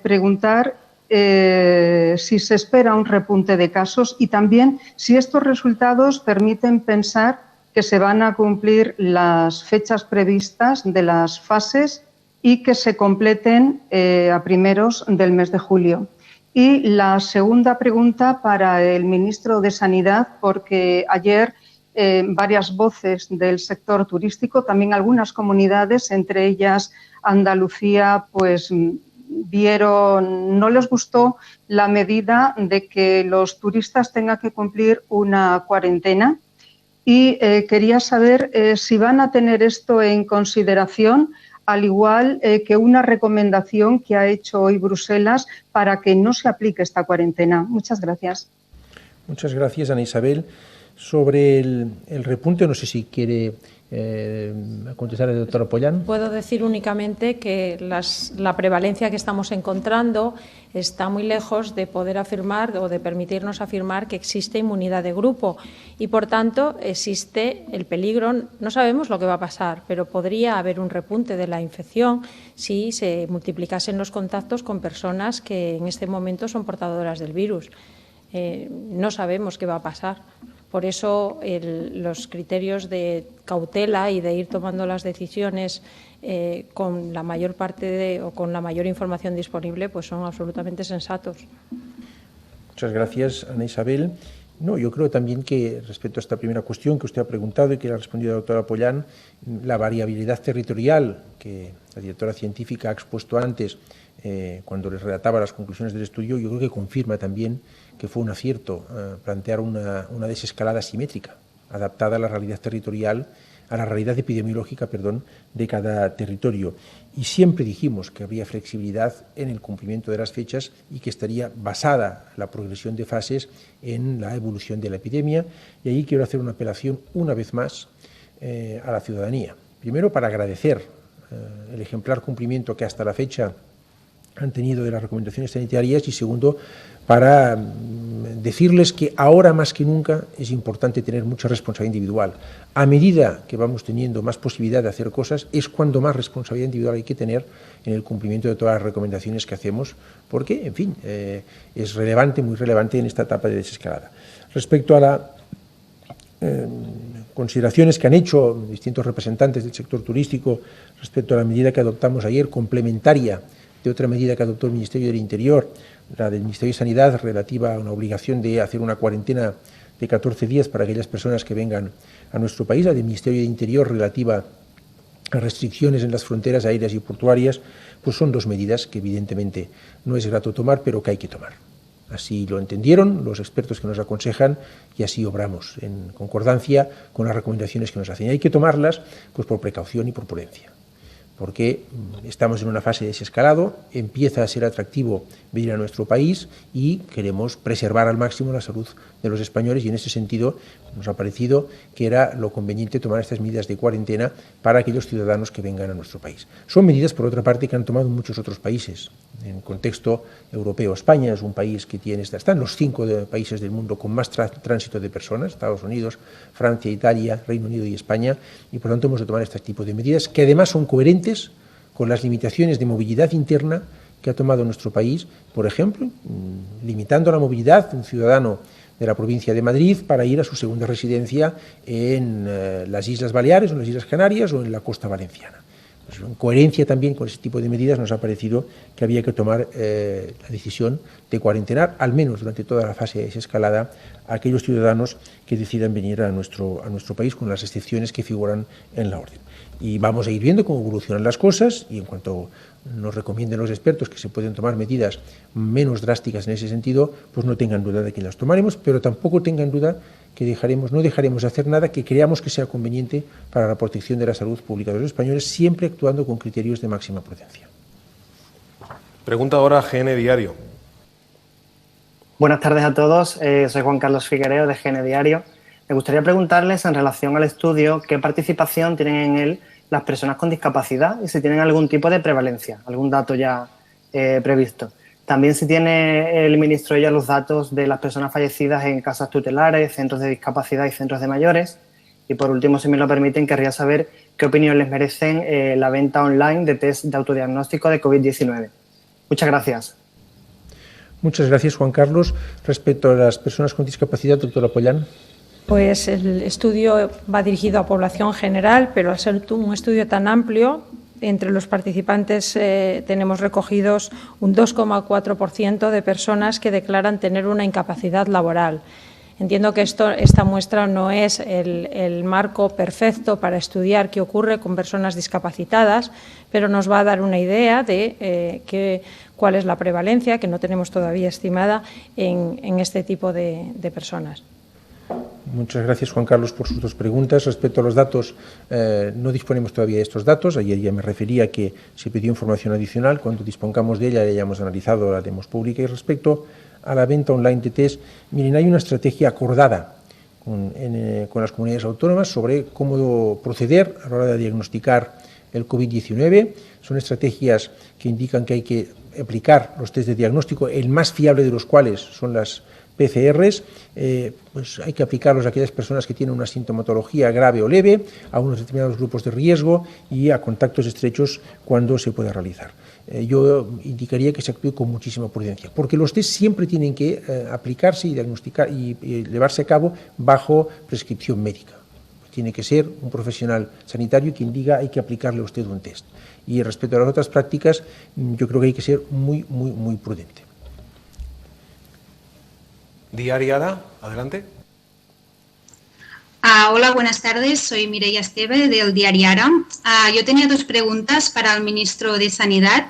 Speaker 12: preguntar si se espera un repunte de casos y también si estos resultados permiten pensar que se van a cumplir las fechas previstas de las fases y que se completen a primeros del mes de julio. Y la segunda pregunta para el ministro de Sanidad, porque ayer varias voces del sector turístico, también algunas comunidades, entre ellas Andalucía, pues no les gustó la medida de que los turistas tengan que cumplir una cuarentena y quería saber si van a tener esto en consideración al igual que una recomendación que ha hecho hoy Bruselas para que no se aplique esta cuarentena. Muchas gracias.
Speaker 2: Muchas gracias, Ana Isabel. Sobre el repunte, no sé si quiere contestar el doctor Pollán.
Speaker 6: Puedo decir únicamente que la prevalencia que estamos encontrando está muy lejos de poder afirmar o de permitirnos afirmar que existe inmunidad de grupo y, por tanto, existe el peligro. No sabemos lo que va a pasar, pero podría haber un repunte de la infección si se multiplicasen los contactos con personas que en este momento son portadoras del virus. No sabemos qué va a pasar. Por eso los criterios de cautela y de ir tomando las decisiones con la mayor parte o con la mayor información disponible pues son absolutamente sensatos.
Speaker 2: Muchas gracias, Ana Isabel. No, yo creo también que respecto a esta primera cuestión que usted ha preguntado y que le ha respondido la doctora Pollán, la variabilidad territorial que la directora científica ha expuesto antes cuando les relataba las conclusiones del estudio, yo creo que confirma también que fue un acierto plantear una desescalada simétrica, adaptada a la realidad territorial, a la realidad epidemiológica, de cada territorio. Y siempre dijimos que habría flexibilidad en el cumplimiento de las fechas y que estaría basada la progresión de fases en la evolución de la epidemia. Y ahí quiero hacer una apelación una vez más a la ciudadanía. Primero, para agradecer el ejemplar cumplimiento que hasta la fecha han tenido de las recomendaciones sanitarias y segundo, para decirles que ahora más que nunca es importante tener mucha responsabilidad individual. A medida que vamos teniendo más posibilidad de hacer cosas, es cuando más responsabilidad individual hay que tener en el cumplimiento de todas las recomendaciones que hacemos, porque, en fin, es relevante, muy relevante en esta etapa de desescalada. Respecto a las consideraciones que han hecho distintos representantes del sector turístico respecto a la medida que adoptamos ayer, complementaria de otra medida que adoptó el Ministerio del Interior, la del Ministerio de Sanidad, relativa a una obligación de hacer una cuarentena de 14 días para aquellas personas que vengan a nuestro país, la del Ministerio de Interior relativa a restricciones en las fronteras aéreas y portuarias, pues son dos medidas que evidentemente no es grato tomar, pero que hay que tomar. Así lo entendieron los expertos que nos aconsejan y así obramos en concordancia con las recomendaciones que nos hacen. Y hay que tomarlas pues por precaución y por prudencia, porque estamos en una fase de desescalado, empieza a ser atractivo venir a nuestro país y queremos preservar al máximo la salud de los españoles y en ese sentido nos ha parecido que era lo conveniente tomar estas medidas de cuarentena para aquellos ciudadanos que vengan a nuestro país. Son medidas, por otra parte, que han tomado muchos otros países en contexto europeo. España es un país que están los 5 países del mundo con más tránsito de personas, Estados Unidos, Francia, Italia, Reino Unido y España, y por lo tanto hemos de tomar este tipo de medidas que además son coherentes con las limitaciones de movilidad interna que ha tomado nuestro país, por ejemplo, limitando la movilidad de un ciudadano de la provincia de Madrid para ir a su segunda residencia en las Islas Baleares o en las Islas Canarias o en la costa valenciana. Pues en coherencia también con ese tipo de medidas nos ha parecido que había que tomar la decisión de cuarentenar, al menos durante toda la fase de desescalada, a aquellos ciudadanos que decidan venir a nuestro país con las excepciones que figuran en la orden. Y vamos a ir viendo cómo evolucionan las cosas y en cuanto nos recomienden los expertos que se pueden tomar medidas menos drásticas en ese sentido, pues no tengan duda de que las tomaremos, pero tampoco tengan duda que no dejaremos de hacer nada que creamos que sea conveniente para la protección de la salud pública de los españoles, siempre actuando con criterios de máxima prudencia.
Speaker 7: Pregunta ahora GN Diario.
Speaker 13: Buenas tardes a todos, soy Juan Carlos Figuereo de GN Diario. Me gustaría preguntarles en relación al estudio qué participación tienen en él las personas con discapacidad y si tienen algún tipo de prevalencia, algún dato ya previsto. También si tiene el ministro ya los datos de las personas fallecidas en casas tutelares, centros de discapacidad y centros de mayores. Y por último, si me lo permiten, querría saber qué opinión les merecen la venta online de test de autodiagnóstico de COVID-19. Muchas gracias.
Speaker 2: Muchas gracias, Juan Carlos. Respecto a las personas con discapacidad, doctora Pollán.
Speaker 6: Pues el estudio va dirigido a población general, pero al ser un estudio tan amplio, entre los participantes tenemos recogidos un 2,4% de personas que declaran tener una incapacidad laboral. Entiendo que esta muestra no es el marco perfecto para estudiar qué ocurre con personas discapacitadas, pero nos va a dar una idea de cuál es la prevalencia, que no tenemos todavía estimada, en este tipo de personas.
Speaker 2: Muchas gracias, Juan Carlos, por sus dos preguntas. Respecto a los datos, no disponemos todavía de estos datos. Ayer ya me refería que se pidió información adicional. Cuando dispongamos de ella, ya hayamos analizado, la haremos pública. Y respecto a la venta online de test, miren, hay una estrategia acordada con las comunidades autónomas sobre cómo proceder a la hora de diagnosticar el COVID-19. Son estrategias que indican que hay que aplicar los test de diagnóstico, el más fiable de los cuales son las PCRs, pues hay que aplicarlos a aquellas personas que tienen una sintomatología grave o leve, a unos determinados grupos de riesgo y a contactos estrechos cuando se pueda realizar. Yo indicaría que se actúe con muchísima prudencia, porque los test siempre tienen que aplicarse y diagnosticar y llevarse a cabo bajo prescripción médica. Tiene que ser un profesional sanitario quien diga hay que aplicarle a usted un test. Y respecto a las otras prácticas, yo creo que hay que ser muy prudente.
Speaker 7: Diario Ara, adelante.
Speaker 14: Hola, buenas tardes. Soy Mireia Esteve, del Diario Ara. Yo tenía dos preguntas para el ministro de Sanidad.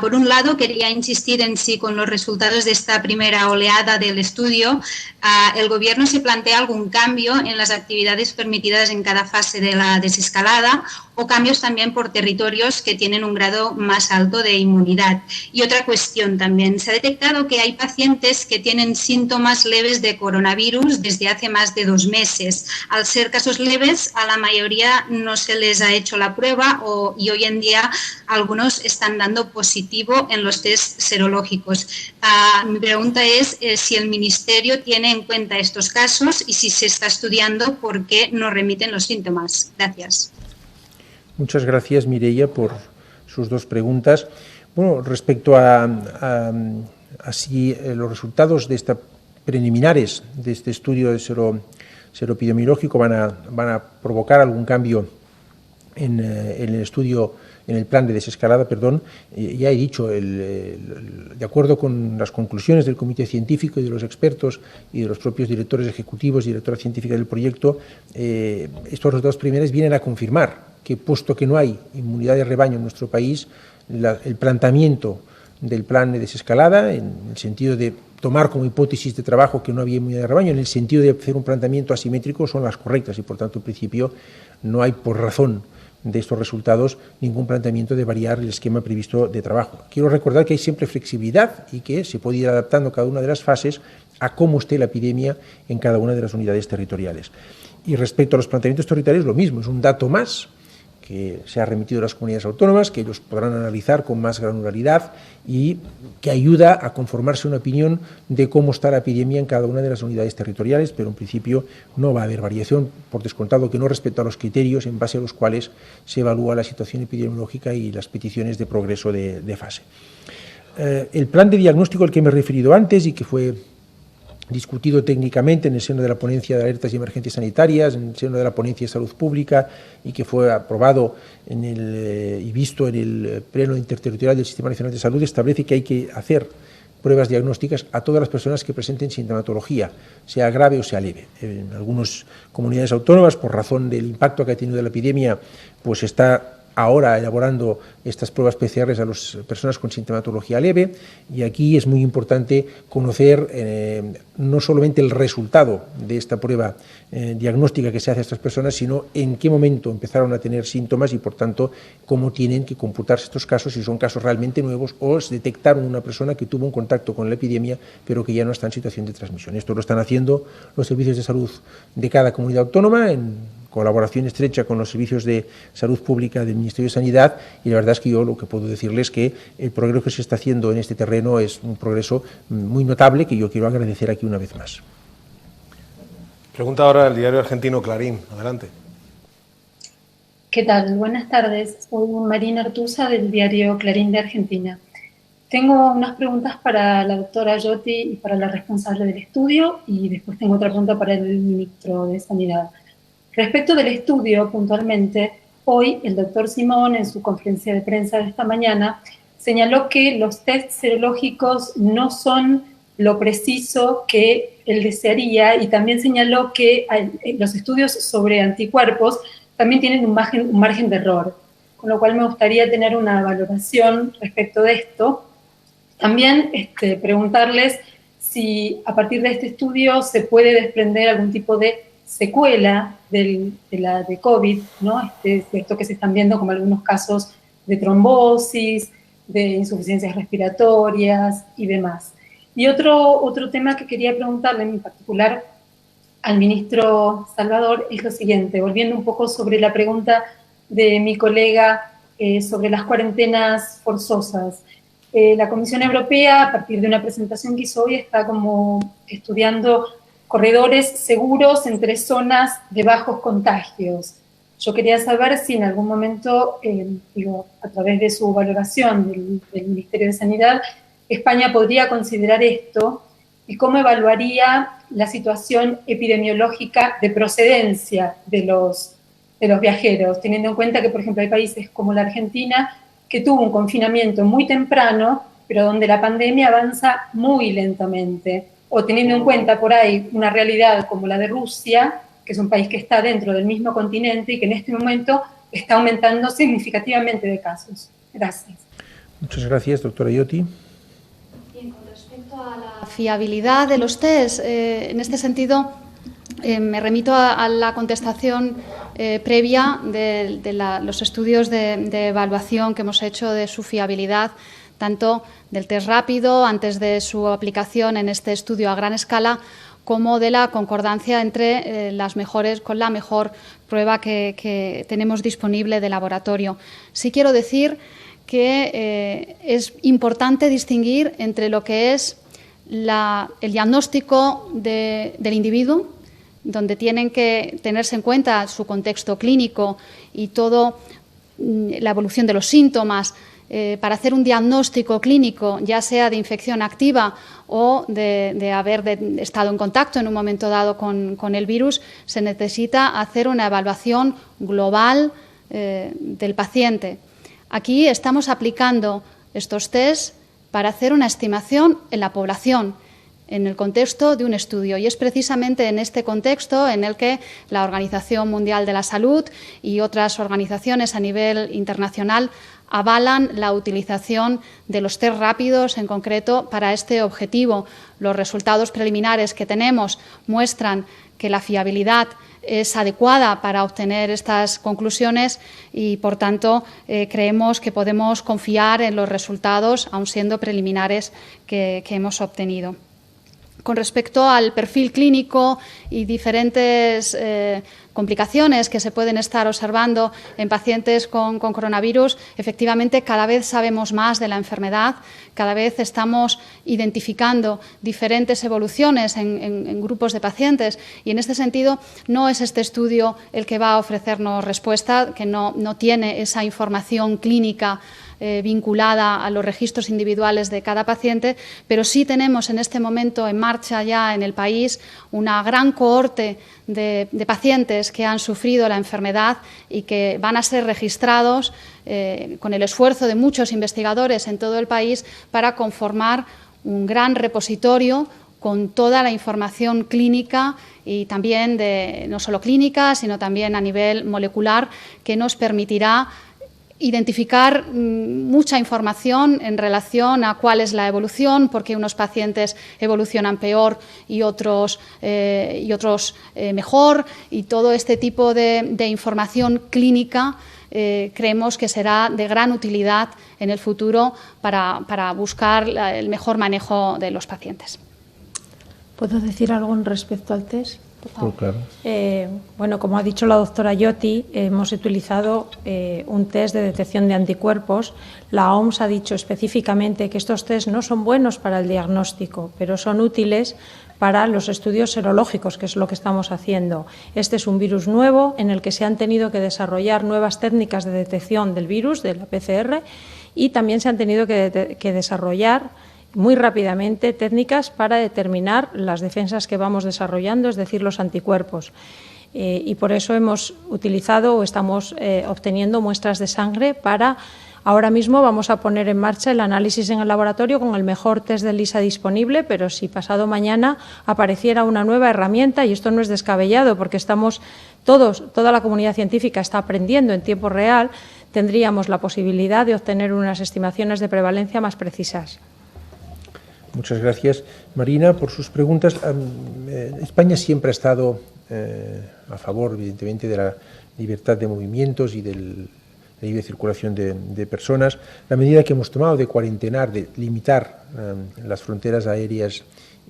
Speaker 14: Por un lado, quería insistir en si con los resultados de esta primera oleada del estudio, el Gobierno se plantea algún cambio en las actividades permitidas en cada fase de la desescalada o cambios también por territorios que tienen un grado más alto de inmunidad. Y otra cuestión también, se ha detectado que hay pacientes que tienen síntomas leves de coronavirus desde hace más de 2 meses. Al ser casos leves, a la mayoría no se les ha hecho la prueba y hoy en día algunos están dando positivo en los test serológicos. Mi pregunta es si el Ministerio tiene en cuenta estos casos y si se está estudiando por qué no remiten los síntomas. Gracias.
Speaker 2: Muchas gracias, Mireia, por sus dos preguntas. Bueno, respecto a si los resultados de preliminares de este estudio de seroepidemiológico van a provocar algún cambio en el estudio, en el plan de desescalada, ya he dicho, de acuerdo con las conclusiones del comité científico y de los expertos y de los propios directores ejecutivos y directora científica del proyecto, estos resultados preliminares vienen a confirmar que, puesto que no hay inmunidad de rebaño en nuestro país, el planteamiento del plan de desescalada, en el sentido de tomar como hipótesis de trabajo que no había inmunidad de rebaño, en el sentido de hacer un planteamiento asimétrico, son las correctas y, por tanto, en principio, no hay, por razón de estos resultados, ningún planteamiento de variar el esquema previsto de trabajo. Quiero recordar que hay siempre flexibilidad y que se puede ir adaptando cada una de las fases a cómo esté la epidemia en cada una de las unidades territoriales. Y respecto a los planteamientos territoriales, lo mismo, es un dato más que se ha remitido a las comunidades autónomas, que ellos podrán analizar con más granularidad y que ayuda a conformarse una opinión de cómo está la epidemia en cada una de las unidades territoriales, pero en principio no va a haber variación, por descontado que no respecto a los criterios en base a los cuales se evalúa la situación epidemiológica y las peticiones de progreso de fase. El plan de diagnóstico al que me he referido antes y que fue discutido técnicamente en el seno de la ponencia de alertas y emergencias sanitarias, en el seno de la ponencia de salud pública y que fue aprobado y visto en el pleno interterritorial del Sistema Nacional de Salud, establece que hay que hacer pruebas diagnósticas a todas las personas que presenten sintomatología, sea grave o sea leve. En algunas comunidades autónomas, por razón del impacto que ha tenido la epidemia, pues está ahora elaborando estas pruebas PCR a las personas con sintomatología leve, y aquí es muy importante conocer no solamente el resultado de esta prueba diagnóstica que se hace a estas personas, sino en qué momento empezaron a tener síntomas y, por tanto, cómo tienen que computarse estos casos, si son casos realmente nuevos o se detectaron una persona que tuvo un contacto con la epidemia pero que ya no está en situación de transmisión. Esto lo están haciendo los servicios de salud de cada comunidad autónoma en colaboración estrecha con los servicios de salud pública del Ministerio de Sanidad, y la verdad es que yo lo que puedo decirles es que el progreso que se está haciendo en este terreno es un progreso muy notable que yo quiero agradecer aquí una vez más.
Speaker 7: Pregunta ahora el diario argentino Clarín. Adelante.
Speaker 15: ¿Qué tal? Buenas tardes. Soy Marina Artuza del diario Clarín de Argentina. Tengo unas preguntas para la doctora Giotti y para la responsable del estudio, y después tengo otra pregunta para el ministro de Sanidad. Respecto del estudio, puntualmente, hoy el doctor Simón, en su conferencia de prensa de esta mañana, señaló que los test serológicos no son lo preciso que él desearía, y también señaló que los estudios sobre anticuerpos también tienen un margen de error, con lo cual me gustaría tener una valoración respecto de esto. También preguntarles si a partir de este estudio se puede desprender algún tipo de secuela de COVID, ¿no? Es cierto que se están viendo como algunos casos de trombosis, de insuficiencias respiratorias y demás. Y otro tema que quería preguntarle en particular al ministro Salvador es lo siguiente, volviendo un poco sobre la pregunta de mi colega sobre las cuarentenas forzosas. La Comisión Europea, a partir de una presentación que hizo hoy, está como estudiando corredores seguros entre zonas de bajos contagios. Yo quería saber si en algún momento, a través de su valoración del Ministerio de Sanidad, España podría considerar esto y cómo evaluaría la situación epidemiológica de procedencia de los viajeros, teniendo en cuenta que, por ejemplo, hay países como la Argentina que tuvo un confinamiento muy temprano, pero donde la pandemia avanza muy lentamente, o teniendo en cuenta por ahí una realidad como la de Rusia, que es un país que está dentro del mismo continente y que en este momento está aumentando significativamente de casos. Gracias.
Speaker 2: Muchas gracias, doctora Iotti.
Speaker 5: Bien, con respecto a la fiabilidad de los test, en este sentido me remito a la contestación previa de los estudios de evaluación que hemos hecho de su fiabilidad, tanto del test rápido antes de su aplicación en este estudio a gran escala, como de la concordancia entre con la mejor prueba que tenemos disponible de laboratorio. Sí quiero decir que es importante distinguir entre lo que es el diagnóstico del individuo, donde tienen que tenerse en cuenta su contexto clínico y toda la evolución de los síntomas, para hacer un diagnóstico clínico, ya sea de infección activa o de haber estado en contacto en un momento dado con el virus, se necesita hacer una evaluación global del paciente. Aquí estamos aplicando estos test para hacer una estimación en la población, en el contexto de un estudio, y es precisamente en este contexto en el que la Organización Mundial de la Salud y otras organizaciones a nivel internacional avalan la utilización de los test rápidos en concreto para este objetivo. Los resultados preliminares que tenemos muestran que la fiabilidad es adecuada para obtener estas conclusiones y, por tanto, creemos que podemos confiar en los resultados, aun siendo preliminares, que hemos obtenido. Con respecto al perfil clínico y diferentes complicaciones que se pueden estar observando en pacientes con coronavirus, efectivamente cada vez sabemos más de la enfermedad, cada vez estamos identificando diferentes evoluciones en grupos de pacientes y en este sentido no es este estudio el que va a ofrecernos respuesta, que no tiene esa información clínica vinculada a los registros individuales de cada paciente, pero sí tenemos en este momento en marcha ya en el país una gran cohorte de pacientes que han sufrido la enfermedad y que van a ser registrados con el esfuerzo de muchos investigadores en todo el país para conformar un gran repositorio con toda la información clínica y también no solo clínica, sino también a nivel molecular, que nos permitirá identificar mucha información en relación a cuál es la evolución, por qué unos pacientes evolucionan peor y otros mejor, y todo este tipo de información clínica creemos que será de gran utilidad en el futuro para buscar el mejor manejo de los pacientes.
Speaker 6: ¿Puedo decir algo respecto al test?
Speaker 2: Claro.
Speaker 6: Bueno, como ha dicho la doctora Iotti, hemos utilizado un test de detección de anticuerpos. La OMS ha dicho específicamente que estos test no son buenos para el diagnóstico, pero son útiles para los estudios serológicos, que es lo que estamos haciendo. Este es un virus nuevo en el que se han tenido que desarrollar nuevas técnicas de detección del virus, de la PCR, y también se han tenido que desarrollar muy rápidamente técnicas para determinar las defensas que vamos desarrollando, es decir, los anticuerpos. Y por eso hemos utilizado o estamos obteniendo muestras de sangre para... Ahora mismo vamos a poner en marcha el análisis en el laboratorio con el mejor test de ELISA disponible, pero si pasado mañana apareciera una nueva herramienta, y esto no es descabellado porque toda la comunidad científica está aprendiendo en tiempo real, tendríamos la posibilidad de obtener unas estimaciones de prevalencia más precisas.
Speaker 2: Muchas gracias, Marina, por sus preguntas. España siempre ha estado a favor, evidentemente, de la libertad de movimientos y de la libre circulación de personas. La medida que hemos tomado de cuarentenar, de limitar las fronteras aéreas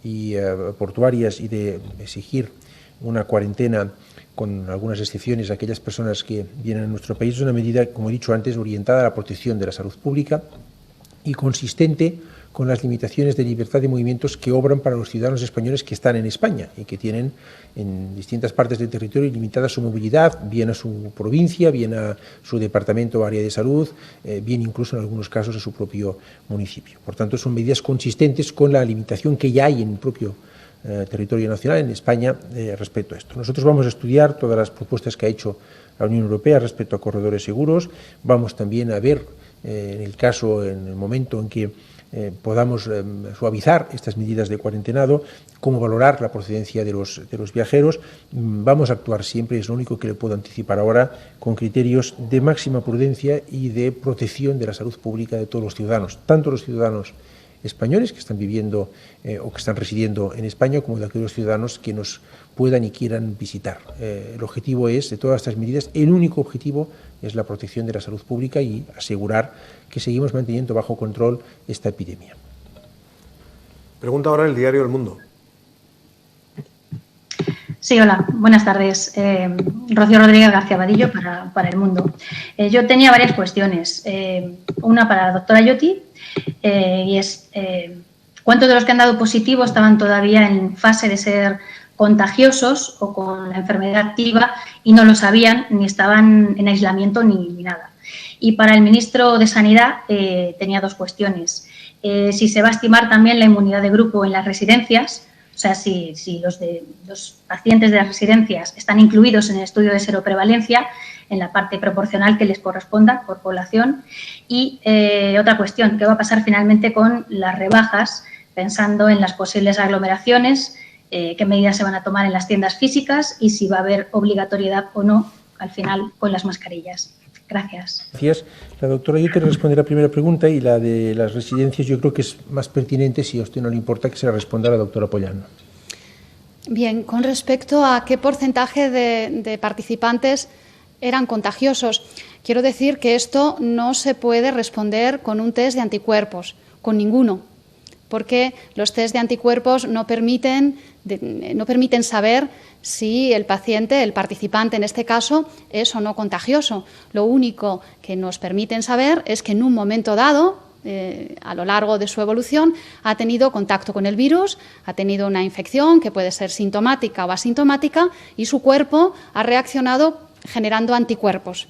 Speaker 2: y portuarias y de exigir una cuarentena con algunas excepciones a aquellas personas que vienen a nuestro país, es una medida, como he dicho antes, orientada a la protección de la salud pública y consistente con las limitaciones de libertad de movimientos que obran para los ciudadanos españoles que están en España y que tienen en distintas partes del territorio limitada su movilidad, bien a su provincia, bien a su departamento o área de salud, bien incluso en algunos casos a su propio municipio. Por tanto, son medidas consistentes con la limitación que ya hay en el propio territorio nacional, en España, respecto a esto. Nosotros vamos a estudiar todas las propuestas que ha hecho la Unión Europea respecto a corredores seguros. Vamos también a ver, en el momento en que podamos suavizar estas medidas de cuarentenado, cómo valorar la procedencia de los viajeros. Vamos a actuar siempre, es lo único que le puedo anticipar ahora, con criterios de máxima prudencia y de protección de la salud pública de todos los ciudadanos, tanto los ciudadanos españoles que están viviendo o que están residiendo en España, como de aquellos ciudadanos que nos puedan y quieran visitar. El objetivo es, de todas estas medidas, el único objetivo es la protección de la salud pública y asegurar que seguimos manteniendo bajo control esta epidemia.
Speaker 7: Pregunta ahora el diario El Mundo.
Speaker 16: Sí, hola, buenas tardes. Rocío Rodríguez García Vadillo para El Mundo. Yo tenía varias cuestiones. Una para la doctora Lloti y es ¿cuántos de los que han dado positivo estaban todavía en fase de ser contagiosos o con la enfermedad activa y no lo sabían, ni estaban en aislamiento ni nada? Y para el ministro de Sanidad tenía dos cuestiones. Si se va a estimar también la inmunidad de grupo en las residencias, o sea, si los pacientes de las residencias están incluidos en el estudio de seroprevalencia, en la parte proporcional que les corresponda por población. Y otra cuestión, ¿qué va a pasar finalmente con las rebajas, pensando en las posibles aglomeraciones? ¿Qué medidas se van a tomar en las tiendas físicas? Y si va a haber obligatoriedad o no, al final, con las mascarillas. Gracias.
Speaker 2: Gracias. La doctora Lloti responde la primera pregunta y la de las residencias yo creo que es más pertinente, si a usted no le importa, que se la responda la doctora Pollán.
Speaker 5: Bien, con respecto a qué porcentaje de participantes eran contagiosos, quiero decir que esto no se puede responder con un test de anticuerpos, con ninguno, porque los test de anticuerpos no permiten saber si el paciente, el participante en este caso, es o no contagioso. Lo único que nos permiten saber es que en un momento dado, a lo largo de su evolución, ha tenido contacto con el virus, ha tenido una infección que puede ser sintomática o asintomática y su cuerpo ha reaccionado generando anticuerpos.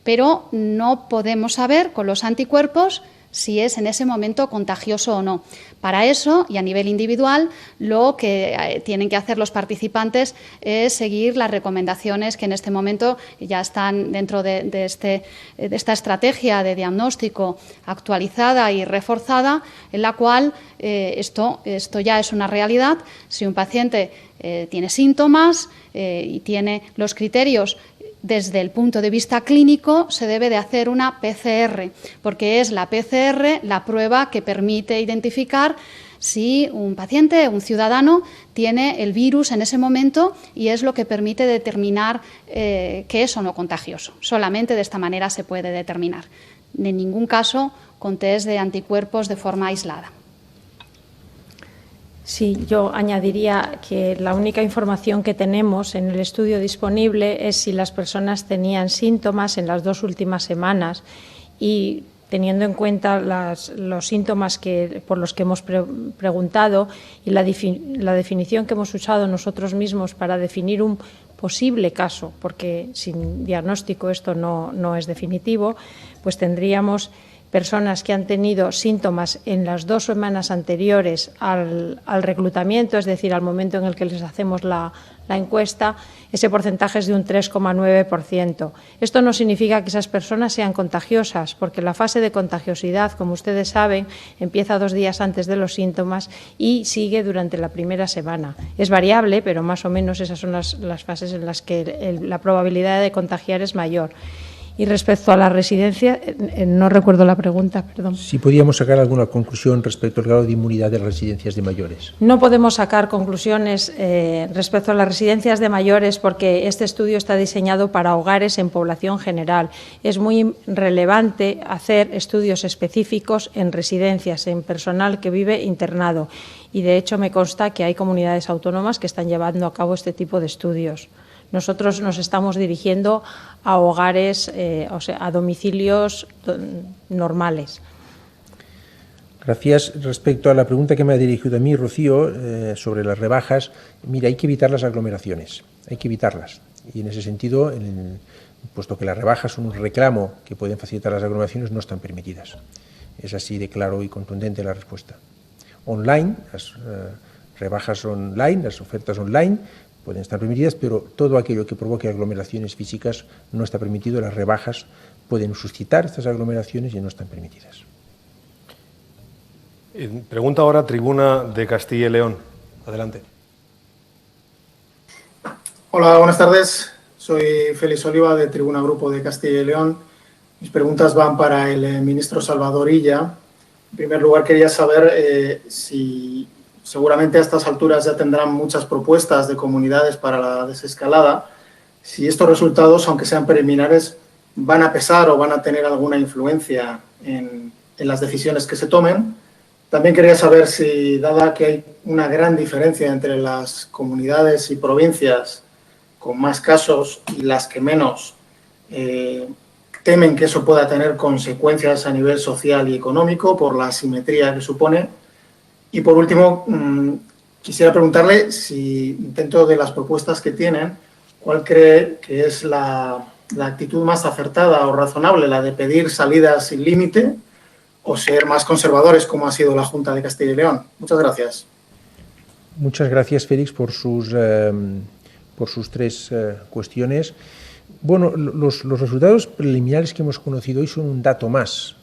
Speaker 5: Pero no podemos saber con los anticuerpos si es en ese momento contagioso o no. Para eso, y a nivel individual, lo que tienen que hacer los participantes es seguir las recomendaciones que en este momento ya están dentro de esta estrategia de diagnóstico actualizada y reforzada, en la cual esto ya es una realidad. Si un paciente tiene síntomas y tiene los criterios desde el punto de vista clínico, se debe de hacer una PCR, porque es la PCR la prueba que permite identificar si un paciente, un ciudadano, tiene el virus en ese momento y es lo que permite determinar que es o no contagioso. Solamente de esta manera se puede determinar. En ningún caso con test de anticuerpos de forma aislada.
Speaker 6: Sí, yo añadiría que la única información que tenemos en el estudio disponible es si las personas tenían síntomas en las 2 últimas semanas y teniendo en cuenta los síntomas por los que hemos preguntado y la definición que hemos usado nosotros mismos para definir un posible caso, porque sin diagnóstico esto no es definitivo, pues tendríamos personas que han tenido síntomas en las 2 semanas anteriores al reclutamiento, es decir, al momento en el que les hacemos la encuesta, ese porcentaje es de un 3,9%. Esto no significa que esas personas sean contagiosas, porque la fase de contagiosidad, como ustedes saben, empieza 2 días antes de los síntomas y sigue durante la primera semana. Es variable, pero más o menos esas son las fases en las que la probabilidad de contagiar es mayor. Y respecto a la residencia, no recuerdo la pregunta, perdón.
Speaker 2: Si podíamos sacar alguna conclusión respecto al grado de inmunidad de las residencias de mayores.
Speaker 6: No podemos sacar conclusiones respecto a las residencias de mayores porque este estudio está diseñado para hogares en población general. Es muy relevante hacer estudios específicos en residencias, en personal que vive internado. Y, de hecho, me consta que hay comunidades autónomas que están llevando a cabo este tipo de estudios. Nosotros nos estamos dirigiendo a hogares, o sea, a domicilios normales.
Speaker 2: Gracias. Respecto a la pregunta que me ha dirigido a mí, Rocío, sobre las rebajas, mira, hay que evitar las aglomeraciones, hay que evitarlas. Y en ese sentido, puesto que las rebajas son un reclamo que pueden facilitar las aglomeraciones, no están permitidas. Es así de claro y contundente la respuesta. Online, las rebajas online, las ofertas online, pueden estar permitidas, pero todo aquello que provoque aglomeraciones físicas no está permitido. Las rebajas pueden suscitar estas aglomeraciones y no están permitidas.
Speaker 7: Pregunta ahora Tribuna de Castilla y León. Adelante.
Speaker 17: Hola, buenas tardes. Soy Félix Oliva de Tribuna Grupo de Castilla y León. Mis preguntas van para el ministro Salvador Illa. En primer lugar, quería saber si seguramente a estas alturas ya tendrán muchas propuestas de comunidades para la desescalada, si estos resultados, aunque sean preliminares, van a pesar o van a tener alguna influencia en las decisiones que se tomen. También quería saber si, dada que hay una gran diferencia entre las comunidades y provincias con más casos y las que menos, temen que eso pueda tener consecuencias a nivel social y económico por la asimetría que supone. Y por último, quisiera preguntarle si, dentro de las propuestas que tienen, ¿cuál cree que es la actitud más acertada o razonable, la de pedir salidas sin límite o ser más conservadores, como ha sido la Junta de Castilla y León? Muchas gracias.
Speaker 2: Muchas gracias, Félix, por sus tres cuestiones. Bueno, los resultados preliminares que hemos conocido hoy son un dato más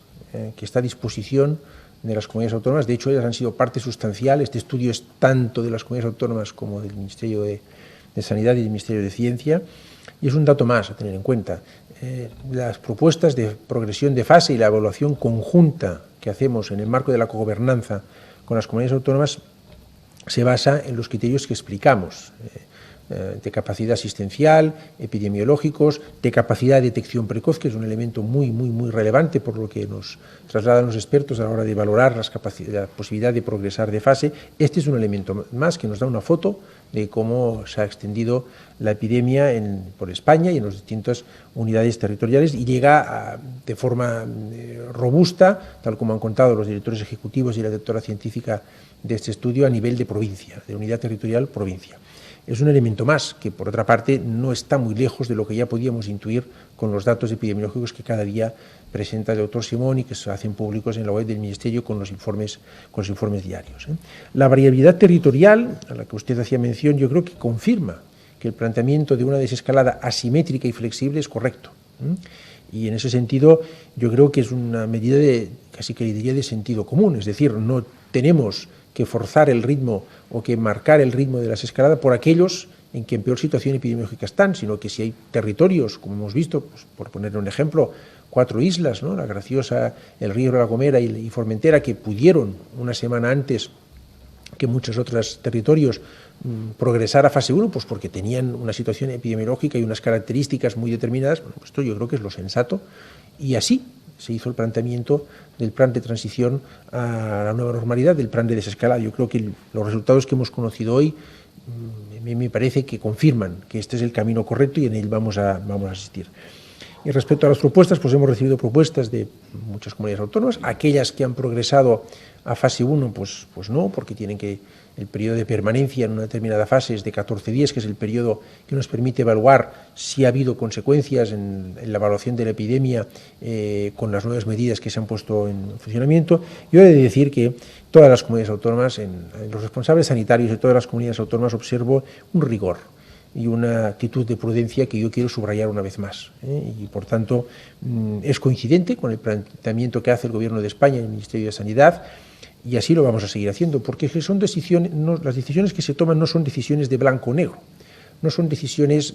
Speaker 2: que está a disposición de las comunidades autónomas. De hecho, ellas han sido parte sustancial. Este estudio es tanto de las comunidades autónomas como del Ministerio de Sanidad y del Ministerio de Ciencia, y es un dato más a tener en cuenta. Las propuestas de progresión de fase y la evaluación conjunta que hacemos en el marco de la cogobernanza con las comunidades autónomas se basa en los criterios que explicamos, de capacidad asistencial, epidemiológicos, de capacidad de detección precoz, que es un elemento muy relevante por lo que nos trasladan los expertos a la hora de valorar la posibilidad de progresar de fase. Este es un elemento más que nos da una foto de cómo se ha extendido la epidemia por España y en las distintas unidades territoriales, y llega de forma robusta, tal como han contado los directores ejecutivos y la directora científica de este estudio, a nivel de provincia, de unidad territorial provincia. Es un elemento más que, por otra parte, no está muy lejos de lo que ya podíamos intuir con los datos epidemiológicos que cada día presenta el doctor Simón y que se hacen públicos en la web del Ministerio con los informes diarios. La variabilidad territorial, a la que usted hacía mención, yo creo que confirma que el planteamiento de una desescalada asimétrica y flexible es correcto. Y en ese sentido, yo creo que es una medida casi que diría de sentido común, es decir, no tenemos que forzar el ritmo o que marcar el ritmo de la desescalada por aquellos en que en peor situación epidemiológica están, sino que si hay territorios, como hemos visto, pues, por poner un ejemplo, 4 islas, ¿no? La Graciosa, el Río de la Gomera y Formentera, que pudieron una semana antes que muchos otros territorios progresar a fase 1, pues porque tenían una situación epidemiológica y unas características muy determinadas. Bueno, pues esto yo creo que es lo sensato, y así se hizo el planteamiento del plan de transición a la nueva normalidad, del plan de desescalada. Yo creo que los resultados que hemos conocido hoy me parece que confirman que este es el camino correcto y en él vamos a asistir. Y respecto a las propuestas, pues hemos recibido propuestas de muchas comunidades autónomas. Aquellas que han progresado a fase 1, pues no, porque tienen el periodo de permanencia en una determinada fase es de 14 días, que es el periodo que nos permite evaluar si ha habido consecuencias en la evaluación de la epidemia con las nuevas medidas que se han puesto en funcionamiento. Yo he de decir que todas las comunidades autónomas, en los responsables sanitarios de todas las comunidades autónomas, observo un rigor y una actitud de prudencia que yo quiero subrayar una vez más. Y por tanto es coincidente con el planteamiento que hace el Gobierno de España y el Ministerio de Sanidad, y así lo vamos a seguir haciendo, porque son decisiones, las decisiones que se toman no son decisiones de blanco o negro, no son decisiones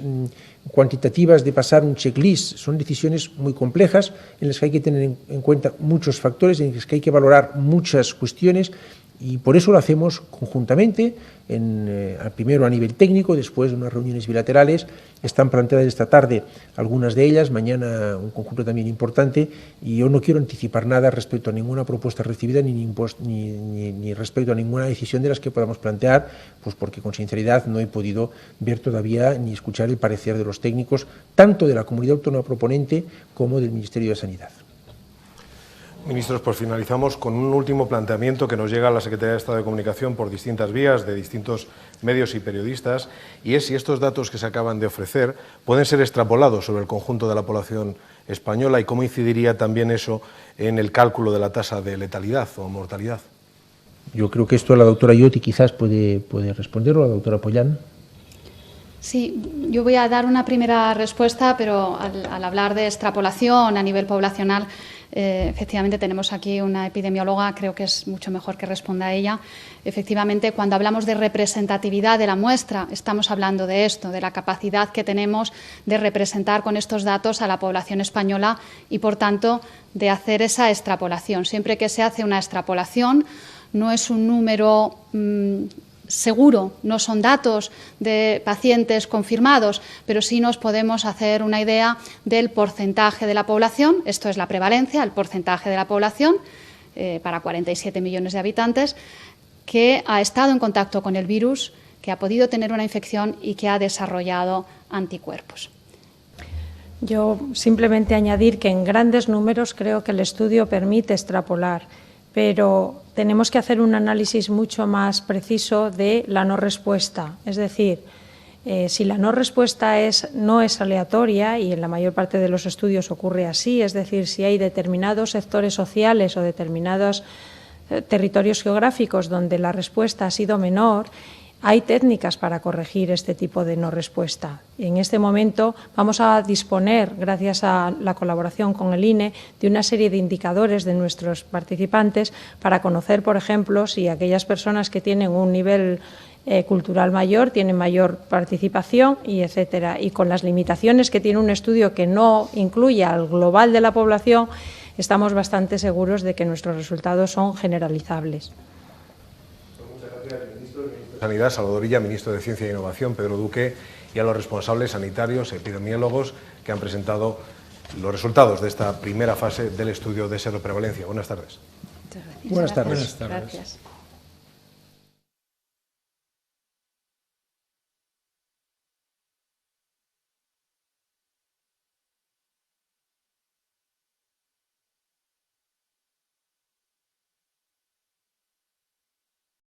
Speaker 2: cuantitativas de pasar un checklist, son decisiones muy complejas en las que hay que tener en cuenta muchos factores, en las que hay que valorar muchas cuestiones, y por eso lo hacemos conjuntamente, primero a nivel técnico, después de unas reuniones bilaterales. Están planteadas esta tarde algunas de ellas, mañana un conjunto también importante, y yo no quiero anticipar nada respecto a ninguna propuesta recibida ni respecto a ninguna decisión de las que podamos plantear, pues porque con sinceridad no he podido ver todavía ni escuchar el parecer de los técnicos, tanto de la comunidad autónoma proponente como del Ministerio de Sanidad.
Speaker 7: Ministros, pues finalizamos con un último planteamiento que nos llega a la Secretaría de Estado de Comunicación por distintas vías, de distintos medios y periodistas, y es si estos datos que se acaban de ofrecer pueden ser extrapolados sobre el conjunto de la población española y cómo incidiría también eso en el cálculo de la tasa de letalidad o mortalidad.
Speaker 2: Yo creo que esto la doctora Lloti quizás puede responderlo, la doctora Pollán.
Speaker 5: Sí, yo voy a dar una primera respuesta, pero al hablar de extrapolación a nivel poblacional, efectivamente tenemos aquí una epidemióloga, creo que es mucho mejor que responda a ella. Efectivamente, cuando hablamos de representatividad de la muestra, estamos hablando de esto, de la capacidad que tenemos de representar con estos datos a la población española y, por tanto, de hacer esa extrapolación. Siempre que se hace una extrapolación, no es un número seguro, no son datos de pacientes confirmados, pero sí nos podemos hacer una idea del porcentaje de la población, esto es la prevalencia, el porcentaje de la población para 47 millones de habitantes, que ha estado en contacto con el virus, que ha podido tener una infección y que ha desarrollado anticuerpos.
Speaker 6: Yo simplemente añadir que en grandes números creo que el estudio permite extrapolar, pero tenemos que hacer un análisis mucho más preciso de la no respuesta. Es decir, si la no respuesta no es aleatoria, y en la mayor parte de los estudios ocurre así, es decir, si hay determinados sectores sociales o determinados territorios geográficos donde la respuesta ha sido menor, hay técnicas para corregir este tipo de no respuesta. Y en este momento vamos a disponer, gracias a la colaboración con el INE, de una serie de indicadores de nuestros participantes para conocer, por ejemplo, si aquellas personas que tienen un nivel cultural mayor tienen mayor participación, y etcétera. Y con las limitaciones que tiene un estudio que no incluye al global de la población, estamos bastante seguros de que nuestros resultados son generalizables.
Speaker 7: Sanidad, Salvador Illa, ministro de Ciencia e Innovación, Pedro Duque, y a los responsables sanitarios, epidemiólogos, que han presentado los resultados de esta primera fase del estudio de seroprevalencia. Buenas tardes.
Speaker 2: Buenas tardes.
Speaker 5: Gracias.